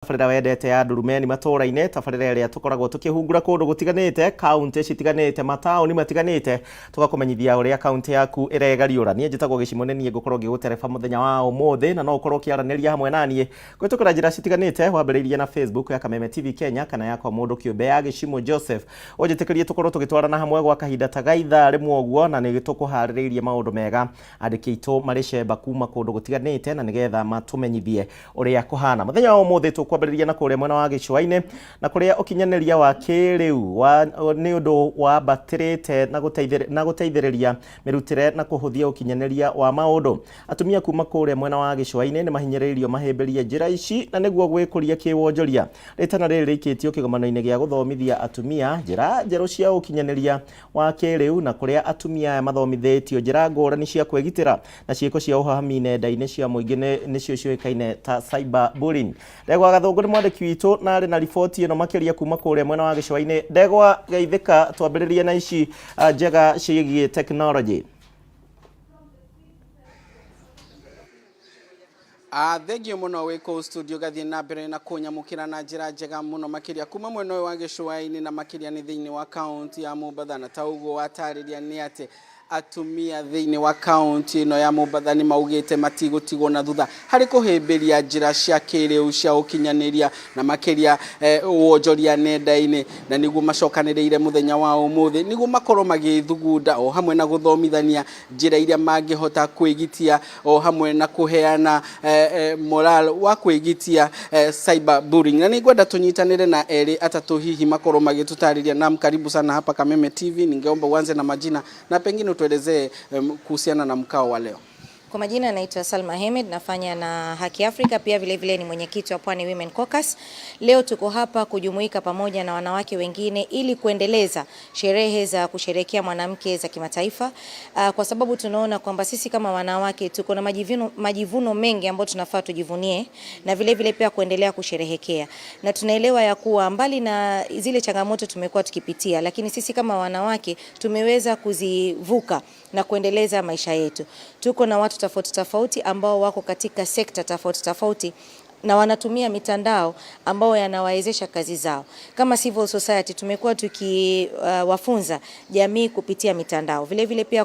Tabarĩra wendete ya ndurumeni matũra-inĩ, tabarĩra ĩrĩa tũkoragwo tũkĩhungura kũndũ gũtiganĩte, kaunti citiganĩte, mataũni matiganĩte, tũgakũmenyithia ũrĩa kaunti yaku ĩregariũra. Niĩ njĩtagwo Gĩcimo, nĩ niĩ ngũkorwo ngĩgũtereba mũthenya wa ũmũthĩ, na no ũkorwo ũkĩaranĩria hamwe naniĩ kũhĩtũkĩra njĩra citiganĩte, wambĩrĩirie na Facebook ya Kameme TV Kenya kana yakwa mũndũ kĩũmbe ya Gĩcimo Joseph. Ũnjĩtĩkĩrie tũkorwo tũgĩtwarana hamwe gwa kahinda ta gaithaa rĩmwe ũguo, na nĩ tũkũharĩrĩirie maũndũ mega andĩki aitũ marĩ cemba kuma kũndũ gũtiganĩte, na nĩgetha matũmenyithie ũrĩa kũhana. Mũthenya wa ũmũthĩ tũkwambĩrĩria na kũrĩa mwena wa gĩcũa-inĩ, na kũrĩa ũkinyanĩria wa kĩrĩu nĩ ũndũ wambatĩrĩte na gũteithĩrĩria mĩrutĩre na kũhũthia ũkinyanĩria wa maũndũ. Atumia kuma kũrĩa mwena wa gĩcũa-inĩ nĩ mahinyĩrĩirio mahĩmbĩrie njĩra ici na nĩguo gwĩkũria kĩwonjoria. Rĩtana rĩrĩ rĩikĩtio kĩgomano-inĩ gĩa gũthomithia atumia njĩra njerũ cia ũkinyanĩria wa kĩrĩu, na kũrĩa atumia aya mathomithĩtio njĩra ngũrani cia kwĩgitĩra na ciĩko cia ũhahami nenda-inĩ cia mũingĩ nĩcio ciũĩkaine ta cyber bullying. Ndegwa Gathũngũ nĩ mwandĩki witũ na arĩ na riboti ĩno makĩria kuma kũrĩa mwena wa gĩcũa-inĩ. Ndegwa, geithĩka, twambĩrĩrie na ici njega ciĩgiĩ technology. Thengio mũno wĩ kũu studio gathiĩ na mbere na kũnyamũkĩra na njĩra njega mũno makĩria kuma mwena wa gĩcũa-inĩ na makĩria nĩ thĩinĩ wa kaunti ya Mombatha, na ta ũguo watarĩria nĩ atĩ atumia thĩinĩ wa kaunti ĩno ya Mombatha nĩ maugĩte matigũtigwo na thutha harĩ kũhĩmbĩria njĩra cia kĩrĩu cia ũkinyanĩria na makĩria wonjoria nenda-inĩ, na nĩguo macokanĩrĩire mũthenya wa ũmũthĩ nĩguo makorwo magĩthugunda o hamwe na gũthomithania njĩra iria mangĩhota kwĩgitia o hamwe na kũheana moral wa kwĩgitia cyber bullying. Na nĩngwenda tũnyitanĩre na erĩ atatũ hihi makorwo magĩtũtarĩria. Naam, karibu sana hapa Kameme TV. Ningeomba uanze na majina na pengine tuelezee kuhusiana na mkao wa leo. Kwa majina naitwa Salma Ahmed, nafanya na Haki Afrika, pia vile vile ni mwenyekiti wa Pwani Women Caucus. Leo tuko hapa kujumuika pamoja na wanawake wengine ili kuendeleza sherehe za kusherehekea mwanamke za kimataifa, kwa sababu tunaona kwamba sisi kama wanawake tuko na majivuno mengi ambayo tunafaa tujivunie, na vile vile pia kuendelea kusherehekea. Na tunaelewa ya kuwa mbali na zile changamoto tumekuwa tukipitia, lakini sisi kama wanawake tumeweza kuzivuka na kuendeleza maisha yetu. Tuko na watu tofauti tofauti ambao wako katika sekta tofauti tofauti na wanatumia mitandao ambao yanawawezesha kazi zao. Kama civil society tumekuwa tukiwafunza jamii kupitia mitandao. Vile vile pia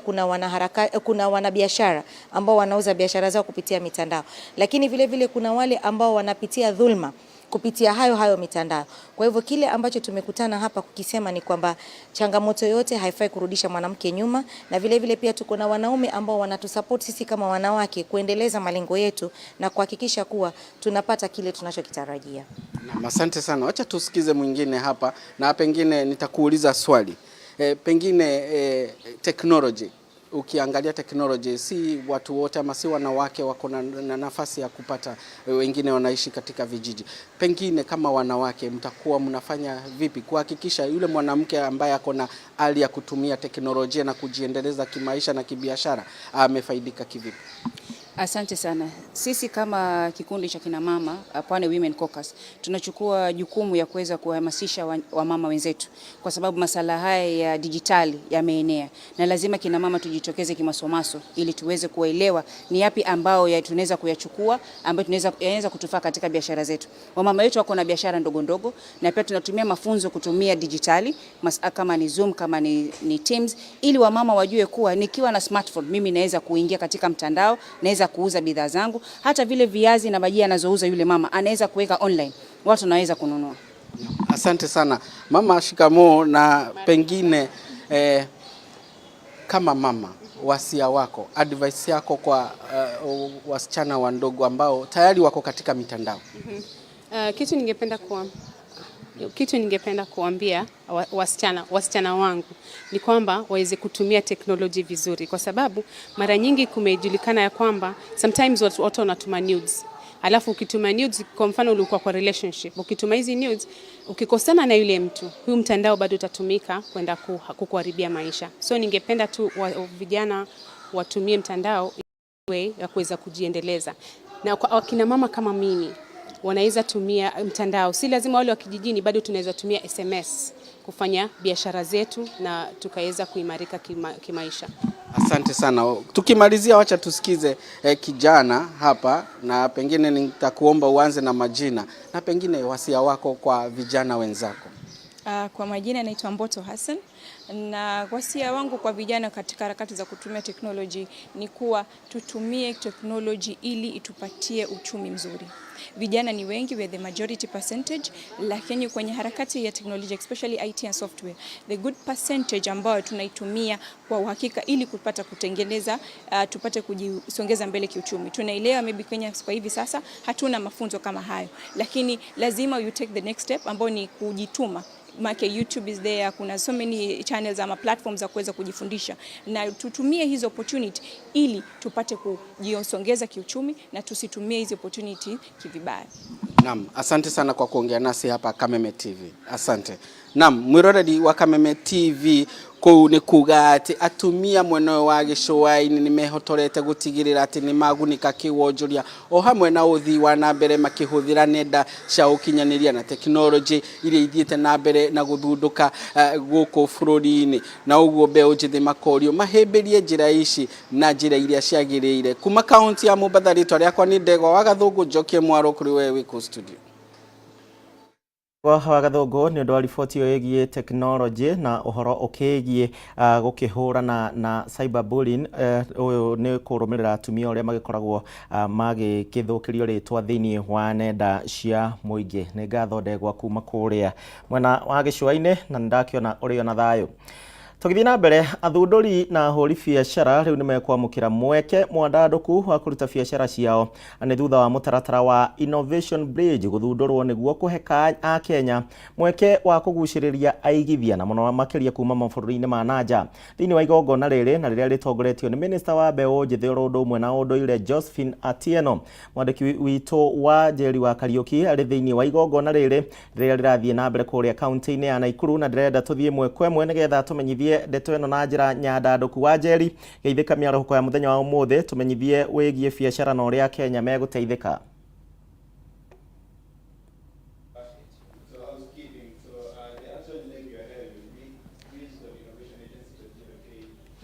kuna wanabiashara ambao wanauza biashara zao kupitia mitandao. Lakini vile vile kuna wale ambao wanapitia dhulma kupitia hayo mitandao. Kwa hivyo kile ambacho tumekutana hapa kukisema ni kwamba changamoto yote haifai kurudisha mwanamke nyuma, na vile vile pia tuko na wanaume ambao wanatusupport sisi kama wanawake kuendeleza malengo yetu na kuhakikisha kuwa tunapata kile tunachokitarajia. Asante sana. Acha tusikize mwingine hapa na pengine nitakuuliza swali. Pengine technology, ukiangalia technology, si watu wote ama si wanawake wako na nafasi ya kupata, wengine wanaishi katika vijiji. Pengine kama wanawake mtakuwa mnafanya vipi kuhakikisha yule mwanamke ambaye ako na hali ya kutumia teknolojia na kujiendeleza kimaisha na kibiashara amefaidika kivipi? Asante sana. Sisi kama kikundi cha kina mama Pwani Women Caucus tunachukua jukumu ya kuweza kuhamasisha wamama wenzetu, kwa sababu masala haya ya dijitali yameenea na lazima kina mama tujitokeze kimasomaso ili tuweze kuelewa ni yapi ambao tunaweza kuyachukua ambayo tunaweza kutufaa katika biashara zetu. Wamama wetu wako na biashara ndogo ndogo, na pia tunatumia mafunzo kutumia dijitali kama ni Zoom, kama ni Teams, ili wamama wajue kuwa nikiwa na smartphone mimi naweza kuingia katika mtandao, naweza kuuza bidhaa zangu, hata vile viazi na bajia anazouza yule mama anaweza kuweka online, watu wanaweza kununua. Asante sana mama, shikamoo. Na pengine kama mama, wasia wako, advice yako kwa wasichana wandogo ambao tayari wako katika mitandao? Kitu ningependa kuambia wasichana wangu ni kwamba waweze kutumia teknolojia vizuri, kwa sababu mara nyingi kumejulikana ya kwamba sometimes watu wanatuma nudes. Alafu ukituma nudes, kwa mfano ulikuwa kwa relationship, ukituma hizi nudes ukikosana na yule mtu, huyu mtandao bado utatumika kwenda kukuharibia maisha. So ningependa tu vijana watumie mtandao ya kuweza kujiendeleza. Na kwa kina mama kama mimi, wanaweza tumia mtandao, si lazima wale wa kijijini, bado tunaweza tumia SMS kufanya biashara zetu na tukaweza kuimarika kimaisha. Asante sana. Tukimalizia wacha tusikize kijana hapa, na pengine nitakuomba uanze na majina na pengine wasia wako kwa vijana wenzako. Kwa majina naitwa Mboto Hassan, na wasia wangu kwa vijana katika harakati za kutumia teknoloji ni kuwa tutumie teknoloji ili itupatie uchumi mzuri. Vijana ni wengi, we are the majority percentage, lakini kwenye harakati ya teknolojia especially IT and software, the good percentage ambayo tunaitumia kwa uhakika ili kupata kutengeneza, tupate kujisongeza mbele kiuchumi. Tunaelewa maybe Kenya kwa hivi sasa hatuna mafunzo kama hayo, lakini lazima you take the next step ambao ni kujituma. Make YouTube is there, kuna so many channels ama platforms za kuweza kujifundisha, na tutumie hizo opportunity ili tupate kujisongeza kiuchumi na tusitumie hizo opportunity kivibaya. Naam, asante sana kwa kuongea nasi hapa Kameme TV. Asante. Naam, mwiroreri wa Kameme TV kou ni kuga ati atumia mweno wa gishowaini ni mehotorete gutigirira ati ni magunika kiwonjoria o hamwe na uthi wa na mbere makihuthira nenda cia ukinyaniria na teknology iria ithiete na mbere na guthunduka guku bururi-ini, na uguo mbeu njithi makorio mahimbirie njira ici na njira iria ciagirire. Kuma kaunti ya Mombasa, ritwa riakwa ni Ndegwa wa Gathungu, njokie mwaro kuri we wiko studio. Wa Gathungu ni ndo riboti yo yegie technology na uhoro ukigie gukihurana na cyberbullying. Uyu ni kurumirira atumia uria magikoragwo magikithukirio ritwa thiini wa nenda cia muingi. Ni ngatho Ndegwa kuma kuria mwena wa gicua-ini, na ndakiona uri na thayu. Tugithii na mbere, athunduri na ahuri biacara riu nimekwamukira mweke mwandanduku wa kuruta biacara ciao ni thutha wa mutaratara wa Innovation Bridge guthundurwo niguo kuheka a Kenya mweke wa kuguciriria aigithia na muno makiria kuma mabũrũri-inĩ ma nanja. Thiini wa igongona riri na riria ritongoretio ni Minister wa mbeu njithi ũndũ ũmwe na ũndũire Josephine Atieno, mwandiki witu wa Njeri wa Kariuki ari thiini wa igongona riri riria rirathie na mbere kuria kaunti-ini ya Naikuru, na ndirenda tuthie mwekwe mwe nigetha tumenyithie ndeto eno na njira nyandanduku wa Njeri geithika miaroko ya muthenya wa umuthi tumenyithie wigie biacara na uria Kenya meguteithika.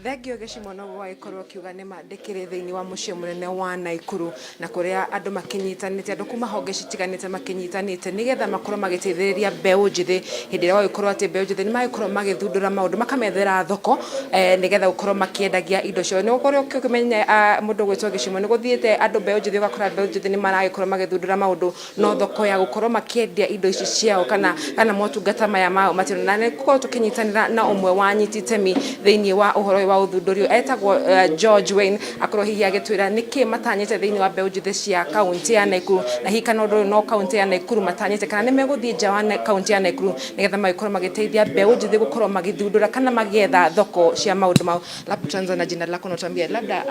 Thengio gicimono wa ikorwo kiuga ni mandikire thiini wa mucie munene wa Naikuru, na kuria andu makinyitanite, andu kuma honge citiganite makinyitanite nigetha makorwo magiteithiriria mbeu njithi hindi ria ikorwo ati mbeu njithi ni magikorwo magithundura maundu makamethera thoko nigetha gukorwo makiendagia indo cio. Ni gukorwo ukimenya mundu gwitwo gicimo ni guthiete andu mbeu njithi ugakora mbeu njithi ni maragikorwo magithundura maundu no thoko ya gukorwo makiendia indo ici ciao kana motungata maya mao matiro, na ni gukorwo tukinyitanira na umwe wa nyititemi thiini wa uhoro wa uthunduri etagwo George Wayne akorwo hihi agitwira niki matanyite thiini wa mbeu njithi cia kaunti ya Naikuru, na hihi kana undu no kaunti ya Naikuru matanyite kana ni meguthie nja wa kaunti ya Naikuru nigetha magikorwo magiteithia mbeu njithi gukorwo magithundura kana magietha thoko cia maundu mau. Labda tuanze na jina lako na tuambie labda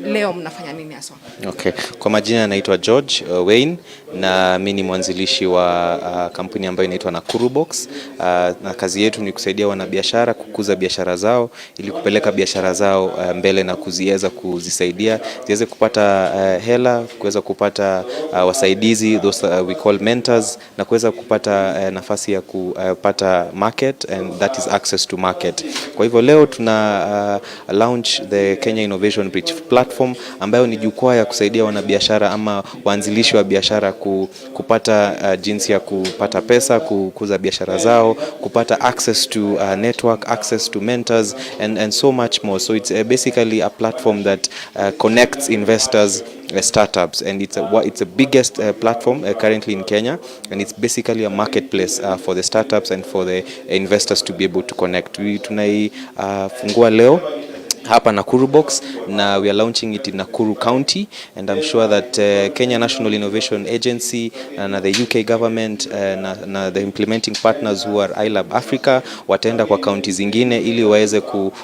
leo mnafanya nini hasa? Okay, kwa majina naitwa George Wayne na mimi ni mwanzilishi wa kampuni ambayo inaitwa Nakuru Box, na kazi yetu ni kusaidia wanabiashara kukuza biashara zao ili kupeleka biashara zao mbele na kuziweza kuzisaidia ziweze kupata hela, kuweza kupata wasaidizi, those we call mentors, na kuweza kupata nafasi ya kupata market, and that is access to market. Kwa hivyo leo tuna launch the Kenya Innovation Bridge platform ambayo ni jukwaa ya kusaidia wanabiashara ama waanzilishi wa biashara kupata jinsi ya kupata pesa, kukuza biashara zao, kupata access to network, access to mentors and so much more. So it's basically a platform that connects investors, startups, and it's the biggest platform currently in Kenya, and it's basically a marketplace for the startups and for the investors to be able to connect. Tunaifungua leo hapa Nakuru Box, na we are launching it in Nakuru County, and I'm sure that Kenya National Innovation Agency and the UK government na the implementing partners who are iLab Africa wataenda kwa kaunti zingine ili waweze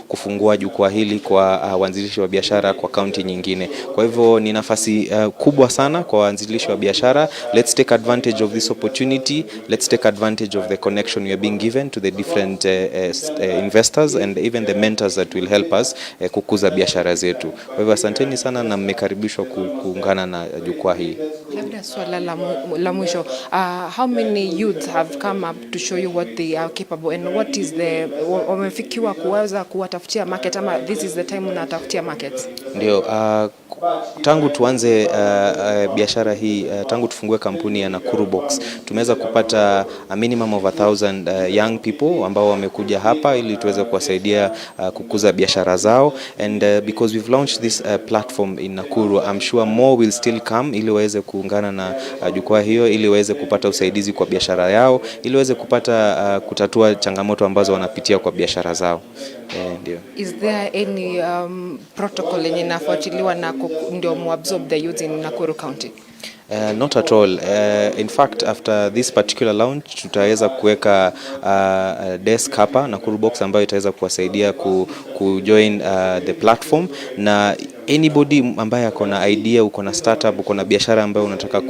kufungua jukwaa hili kwa waanzilishi wa biashara kwa kaunti nyingine. Kwa hivyo ni nafasi kubwa sana kwa waanzilishi wa biashara. Let's take advantage of this opportunity. Let's take advantage of the connection we are being given to the different investors and even the mentors that will help us kukuza biashara zetu. Kwa hivyo asanteni sana na mmekaribishwa kuungana na jukwaa hii. Labda swala la mwisho, how many youths have come up to show you what they are capable and what is wamefikiwa kuweza kuwatafutia market ama this is the time unatafutia market? Ndio, tangu tuanze biashara hii, tangu tufungue kampuni ya Nakuru Box, tumeweza kupata a minimum of 1,000 young people ambao wamekuja hapa ili tuweze kuwasaidia kukuza biashara zao, and because we've launched this platform in Nakuru, I'm sure more will still come ili waweze kuungana na jukwaa hiyo, ili waweze kupata usaidizi kwa biashara yao, ili waweze kupata kutatua changamoto ambazo wanapitia kwa biashara zao. Ndio. Is there any protocol yenye inafuatiliwa na ndio muabsorb the youth in Nakuru County? Not at all. In fact, after this particular launch, tutaweza kuweka desk hapa Nakuru Box ambayo itaweza kuwasaidia kujoin the platform, na anybody ambaye ako na idea, uko na startup, uko na biashara ambayo unataka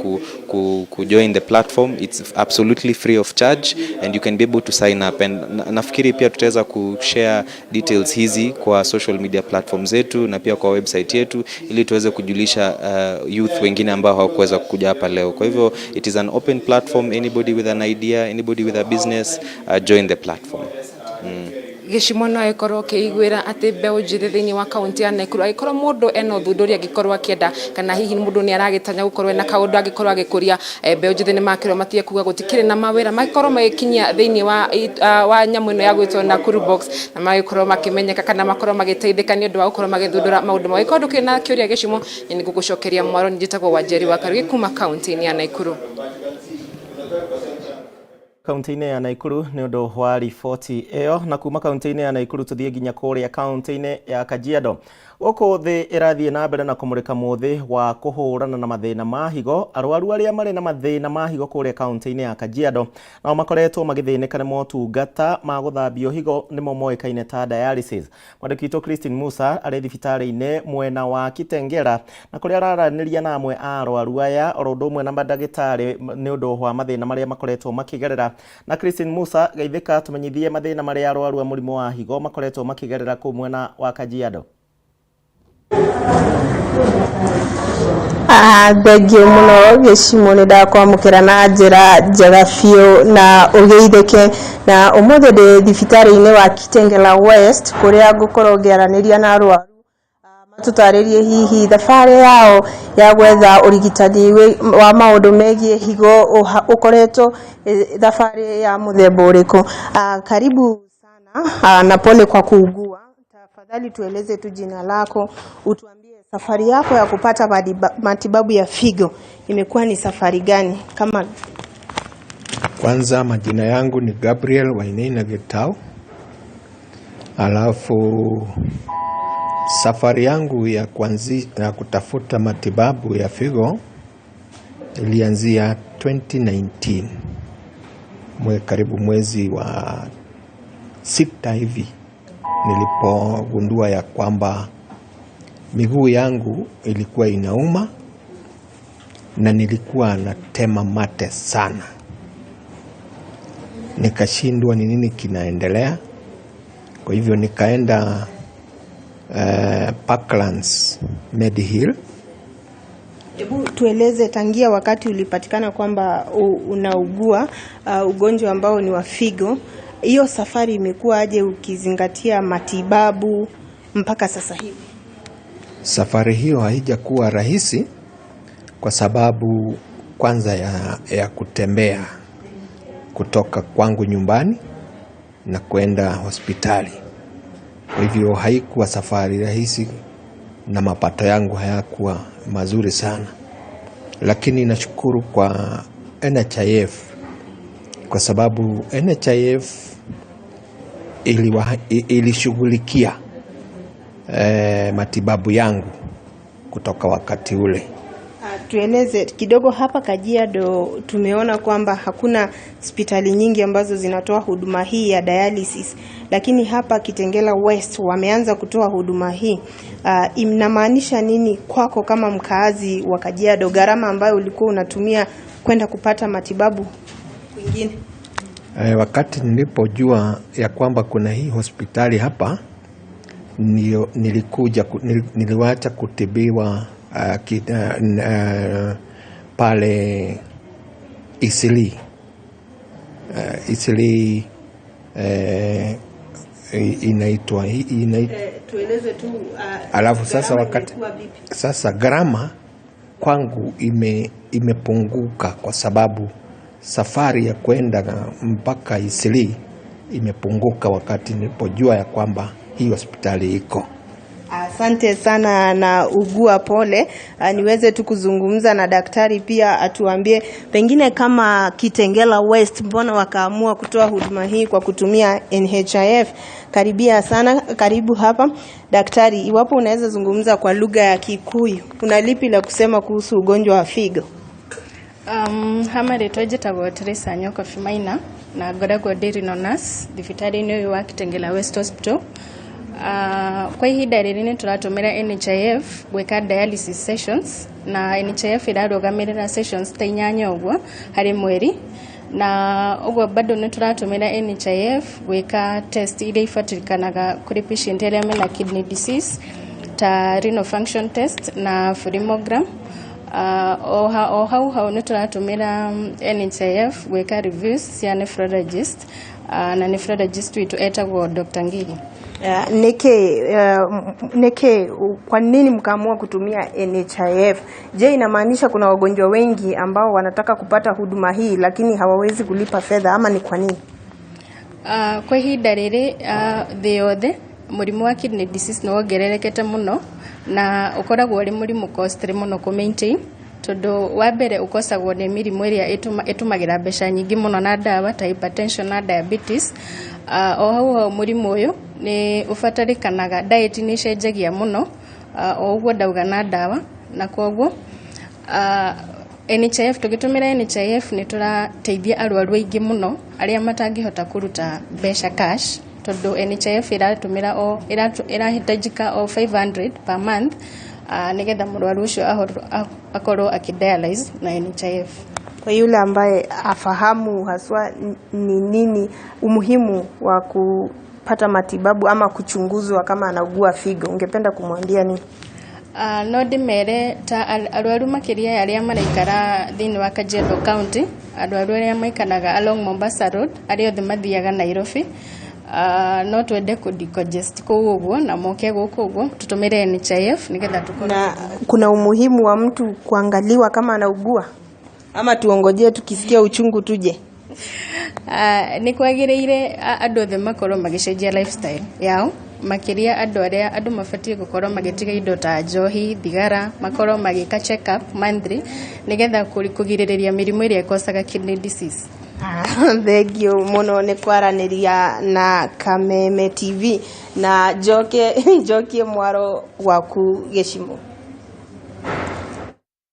kujoin the platform, it's absolutely free of charge and you can be able to sign up. And nafikiri pia tutaweza kushare details hizi kwa social media platforms zetu na pia kwa website yetu ili tuweze kujulisha youth wengine ambao hawakuweza kuja hapa leo. Kwa hivyo it is an open platform, anybody with an idea, anybody with a business, join the platform. Gishimono ekoro keigwira ati mbeu njithe thiini wa kaunti ya Nakuru aikoro mundu ena uthunduri agikorwa akienda kana hihi mundu ni aragitanya gukorwa na kaundu agikorwa agikuria mbeu njithe ni makiro matie kuga gutikire na mawira magikorwa magikinya thiini wa nyamu ino ya gwitwo Nakuru Box na magikorwa makimenyeka kana makorwa magiteithika ni undu wa gukorwa magithundura maundu mao ikondu kina kiuria Gishimo ni gugucokeria mwaro njitagwo Wanjeri wa Karugi kuma kaunti ya Nakuru. Kaunti-inĩ ya Nakuru nĩ ũndũ wa riboti ĩyo, na kuma kaunti-inĩ ya Nakuru tuthiĩ nginya kũrĩa kaunti-inĩ ya Kajiado. Gũkũ thĩ ĩrathiĩ na mbere na kũmũrĩka mũthĩ wa kũhũrana na mathĩna ma higo. Arwaru arĩa marĩ na mathĩna ma higo kũrĩa kaunti-inĩ ya Kajiado nao makoretwo magĩthĩnĩka nĩ motungata ma gũthambio higo nĩmo moĩkaine ta dialysis. Mwandĩki witũ Christine Musa arĩ thibitarĩ-inĩ mwena wa Kitengela na kũrĩa araranĩria na amwe a arwaru aya oro ũndũ ũmwe na mandagĩtarĩ nĩ ũndũ wa mathĩna marĩa makoretwo makĩgerera. Na Christine Musa, geithĩka tũmenyithie mathĩna marĩa arwaru a mũrimũ wa higo makoretwo makĩgerera kũu mwena wa Kajiado. Thengio muno Gishimo ni ndakwamukira na njira njega biũ na ũgeithĩke, na ũmũthĩ ndĩ thibitarĩ-inĩ wa Kitengela West kũrĩa ngũkorwo ngĩaranĩria na arwaru matũtarĩrie hihi thabarĩ yao ya gwetha ũrigitani wa maũndũ megiĩ higo ũkoretwo thabarĩ ya mũthemba ũrĩkũ. Karibu sana na pole kwa kuugua. Tafadhali tueleze tu jina lako, utuambie safari yako ya kupata matibabu ya figo imekuwa ni safari gani? Kwanza majina yangu ni Gabriel Wainaina Getao. Alafu safari yangu ya kutafuta matibabu ya figo ilianzia 2019. Karibu mwezi wa 6 hivi nilipogundua ya kwamba miguu yangu ilikuwa inauma na nilikuwa natema mate sana. Nikashindwa ni nini kinaendelea. Kwa hivyo nikaenda Parklands Medihill. Hebu tueleze tangia wakati ulipatikana kwamba unaugua ugonjwa ambao ni wa figo, hiyo safari imekuwa aje ukizingatia matibabu mpaka sasa hivi? Safari hiyo haijakuwa rahisi kwa sababu kwanza ya kutembea kutoka kwangu nyumbani na kwenda hospitali. Kwa hivyo haikuwa safari rahisi na mapato yangu hayakuwa mazuri sana. Lakini nashukuru kwa NHIF kwa sababu NHIF ilishughulikia matibabu yangu kutoka wakati ule. Tueleze kidogo, hapa Kajiado tumeona kwamba hakuna hospitali nyingi ambazo zinatoa huduma hii ya dialysis, lakini hapa Kitengela West wameanza kutoa huduma hii. Inamaanisha nini kwako kama mkaazi wa Kajiado, gharama ambayo ulikuwa unatumia kwenda kupata matibabu kwingine? Wakati nilipojua ya kwamba kuna hii hospitali hapa, niliwacha kutibiwa pale Isili. Isili inaitwa tueleze tu alafu sasa wakati sasa gharama kwangu imepunguka kwa sababu safari ya kwenda mpaka Isili imepunguka wakati nilipojua ya kwamba hii hospitali iko. Asante sana na ugua pole. Niweze tu kuzungumza na daktari pia atuambie pengine kama Kitengela West mbona wakaamua kutoa huduma hii kwa kutumia NHIF. Karibia sana, karibu hapa. Daktari, iwapo unaweza zungumza kwa lugha ya Kikuyu, una lipi la kusema kuhusu ugonjwa wa figo? Hamare twajitagwo Teresa Nyoka Fimaina na ngoragwo ndiri no nurse thibitarĩ-inĩ ũyũ wa Kitengela West Hospital. Kwa ihinda rĩrĩ nĩ tũratũmĩra NHIF gwĩka dialysis sessions na NHIF ĩrarũgamĩrĩra sessions ta 8 ũguo harĩ mweri, na ũguo bado nĩ tũratũmĩra NHIF gwĩka test iria ibatarĩkanaga kũrĩ patient arĩa mena kidney disease ta renal function test na phlebogram. O hau nĩ tũratũmĩra NHIF gwĩka reviews cia nephrologist na nephrologist witũ etagwo Dr. Ngiri. Neke kwa nini mkaamua kutumia NHIF? Je, inamaanisha kuna wagonjwa wengi ambao wanataka kupata huduma hii lakini hawawezi kulipa fedha ama ni kwa nini? Kwa ihinda rĩrĩ thĩ yothe mũrimũ wa kidney disease nĩ wongererekete mũno na ũkoragwo ũrĩ mũrimũ costly mũno ku maintain, tondũ wa mbere ũkosagwo nĩ mĩrimũ ĩrĩa ĩtũmagĩra mbeca nyingĩ mũno na ndawa ta hypertension na diabetes. O hau mũrimũ ũyũ nĩ ũbatarĩkanaga diet nĩ cenjagia mũno, o ũguo ndauga na ndawa, na kwoguo NHIF tũgĩtũmĩra NHIF nĩ tũrateithia arwaru aingĩ mũno arĩa matangĩhota kũruta mbeca cash, tondũ NHIF ĩrahitajika o 500 per month nigetha mũrwaru ũcio akorwo akidialyze na NHIF. Kwa yule ambaye afahamu haswa ni nini umuhimu wa kupata matibabu ama kuchunguzwa kama anaugua figo, ungependa kumwambia nini? No ndĩmere ta arwaru makĩria arĩa maraikara thĩinĩ wa Kajiado County, arwaru arĩa maikaraga along Mombasa Road, arĩa othe mathiaga Nairobi, no twende kũdecongest kũu ũguo na moke gũkũ ũguo tũtũmĩre NHIF nigetha tukorwo. Na kuna umuhimu wa mtu kuangaliwa kama anaugua ama tuongojee tukisikia uchungu tuje? Nĩ kwagĩrĩire andũ othe makorwo magĩcenjia lifestyle yao, makĩria andũ mabatie gũkorwo magĩtiga indo ta njohi, thigara, makorwo magĩka check up monthly nigetha kũgirĩrĩria mĩrimũ ĩrĩa ĩkosaga kidney disease. Thengio mũno nĩ kwaranĩria na Kameme TV na njokie mwaro waku gĩcimo.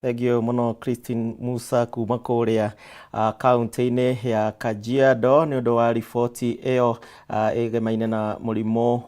Thengio mũno Christine Musa kuma kũrĩa kaunti-inĩ ya Kajiado nĩ ũndũ wa riboti ĩyo ĩgemaine na mũrimũ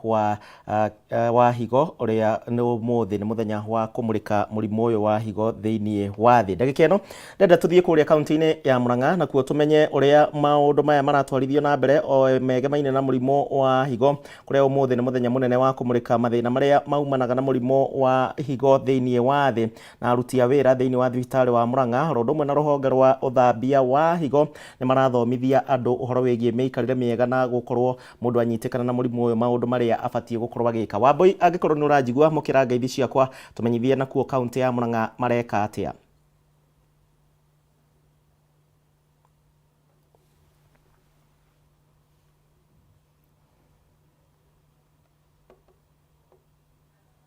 wa higo ũrĩa ũmũthĩ nĩ mũthenya wa kũmũrĩka mũrimũ ũyũ wa higo thĩinĩ wa thĩ. Ndagĩka ĩno ndenda tũthiĩ kũrĩa kaunti-inĩ ya Murang'a na kuo tũmenye ũrĩa maũndũ maya maratwarithio na mbere o megemaine na mũrimũ wa higo, kũrĩa ũmũthĩ nĩ mũthenya mũnene wa kũmũrĩka mathĩna marĩa maumanaga na mũrimũ wa higo thĩinĩ wa thĩ, na aruti a wĩra thĩinĩ wa thibitarĩ wa Murang'a oro ũndũ ũmwe na rũhonge rwa ũthambia wa higo nĩ marathomithia andũ ũhoro wĩgiĩ mĩikarĩre mĩega na gũkorwo mũndũ anyitĩkana na mũrimũ ũyũ maũndũ marĩa abatie gũkorwo agĩka. Wambui, angĩkorwo nĩ ũranjigua mũkĩra ngeithi ciakwa tũmenyithie na kuo kaunti ya Murang'a mareka atĩa.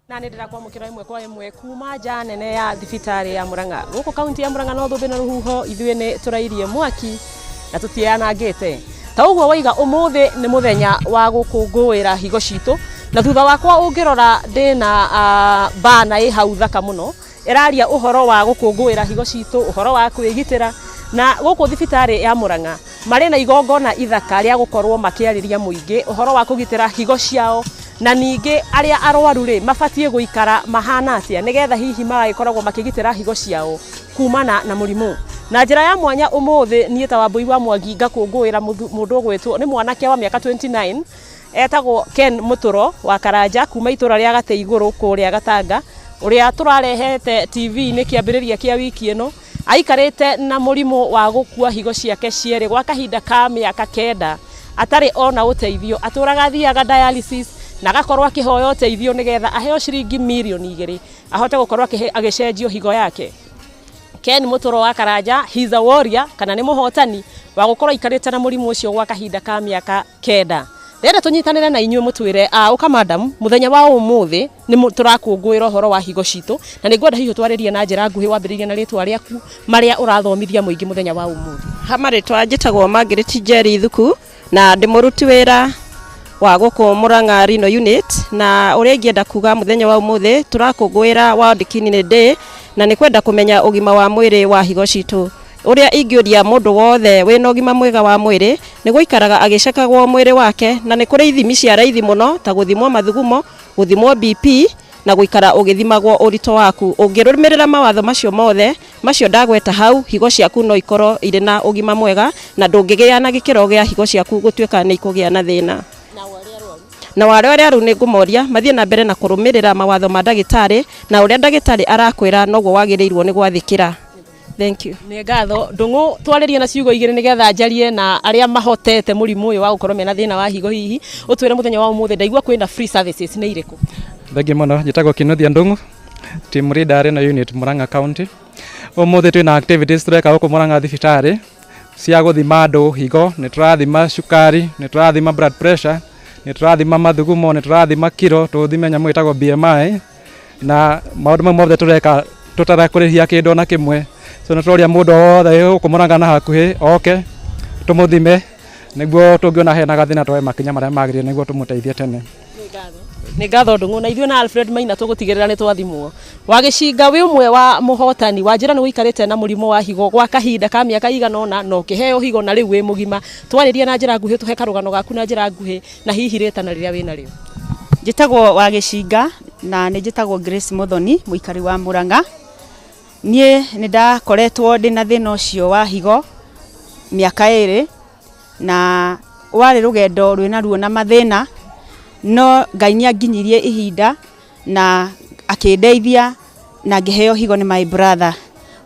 na nä ndä rakwamå kä ra ĩmwe kwa ĩmwe kuma nja nene ya thibitarĩ ya Murang'a gũkũ kaunti ya Murang'a no thũmbĩ na rũhuho ithuĩ nĩ tũrairie mwaki na tũtianangĩte ta ũguo waiga ũmũthĩ nĩ mũthenya wa gũkũngũĩra higo citũ, na thutha wakwa ũngĩrora ndĩna bana ĩ hau thaka mũno ĩraria ũhoro wa gũkũngũĩra higo citũ, ũhoro wa kwĩgitĩra, na gũkũ thibitarĩ ya Murang'a marĩ na igongona ithaka rĩa gũkorwo makĩarĩria mũingĩ ũhoro wa kũgitĩra higo ciao, na ningĩ arĩa arwaru rĩ mabatie gũikara mahana atĩa nigetha hihi magagĩkoragwo makĩgitĩra higo ciao kumana na mũrimũ. Na njĩra ya mwanya ũmũthĩ niĩ ta Wambui wa Mwangi ngakũngũĩra mũndũ ũgwĩtwo nĩ mwanake wa mĩaka 29 etagwo Ken Mũtũro wa Karanja kuma itũra rĩa Gatĩ igũrũ kũrĩa Gatanga, ũrĩa tũrarehete TV-inĩ kĩambĩrĩria kĩa wiki ĩno aikarite na murimu wa gukua higo ciake ciere gwa kahinda ka miaka 9 atari ona uteithio aturaga thiaga dialysis na agakorwo akihoya uteithio nigetha aheo ciringi milioni 2 ahote gukorwo agicenjio higo yake. Ken Mutoro wa Karanja, he's a warrior kana ni muhotani wa gukorwo ikarite na murimu ucio gwa kahinda ka miaka 9. Rero tunyitanire na inyuĩ mutwire uka madam muthenya wa umuthi ni turakungwira horo wa higo citu na ningwenda hiho twaririe na njira nguhi wambiririe na ritwa riaku maria urathomithia muingi muthenya wa umuthi. Hamaritwa njitagwo Margaret Njeri Thuku na ndi muruti wira wa guku Murang'a Rino Unit na uria ngienda kuga muthenya wa umuthi turakungwira World Kidney Day na ni kwenda kumenya ugima wa mwiri wa higo citu. Uria ingiuria mundu wothe wina ugima mwega wa mwiri ni guikaraga agicekagwo mwiri wake na ni kuri ithimi cia raithi muno ta guthimwo mathugumo, guthimwo BP na guikara ugithimagwo urito waku. Ungirumirira mawatho macio mothe macio ndagweta hau, higo ciaku no ikorwo iri na ugima mwega na ndungigia na gikiro gia higo ciaku gutuika ni ikugia na thina. Na wale aru ni ngumoria mathie na mbere na kurumirira mawatho ma ndagitari na uria ndagitari arakwira noguo wagirirwo ni gwathikira. Thank you. Ni ngatho ndungu twaririe na ciugo igiri nigetha njarie na aria mahotete murimu uyu wa gukorwo mena thina wa higo hihi utwire muthenya wa umuthi ndaigua kwina free services ni iriku. Thagi muno njitagwo Kinuthia Ndungu team leader na unit Murang'a County. Umuthi twina activities tureka guku Murang'a thibitari cia guthima andu higo, ni turathima cukari, ni turathima blood pressure, ni turathima mathugumo, ni turathima kiro, tuthime nyamu itagwo BMI na maundu mamwe mothe tureka tutarakurihia kindu na kimwe. So naturia mundu wothe ukumuranga na hakuhi oke tumuthime niguo tungiona hena gathina twae makinya maria magirire niguo tumuteithie tene. Ni ngatho ndungu na ithuĩ na Alfred Maina tugutigirira ni twathimwo. Wagicinga wi umwe wa muhotani wa njira ni wikarite na murimo wa higo gwa kahinda ka miaka igana ona no kiheo higo na riu wi mugima. Twaririe na njira nguhi tuhe karugano gaku na njira nguhi na hihi ritana riria wina riu. Njitagwo Wagicinga na ni njitagwo Grace Muthoni muikari wa Murang'a. Nie ni ndakoretwo ndina thina ucio wa higo miaka 2 na wari rugendo rwina ruo na mathina no Ngai ni anginyirie ihinda na akindeithia na ngiheo higo ni my brother.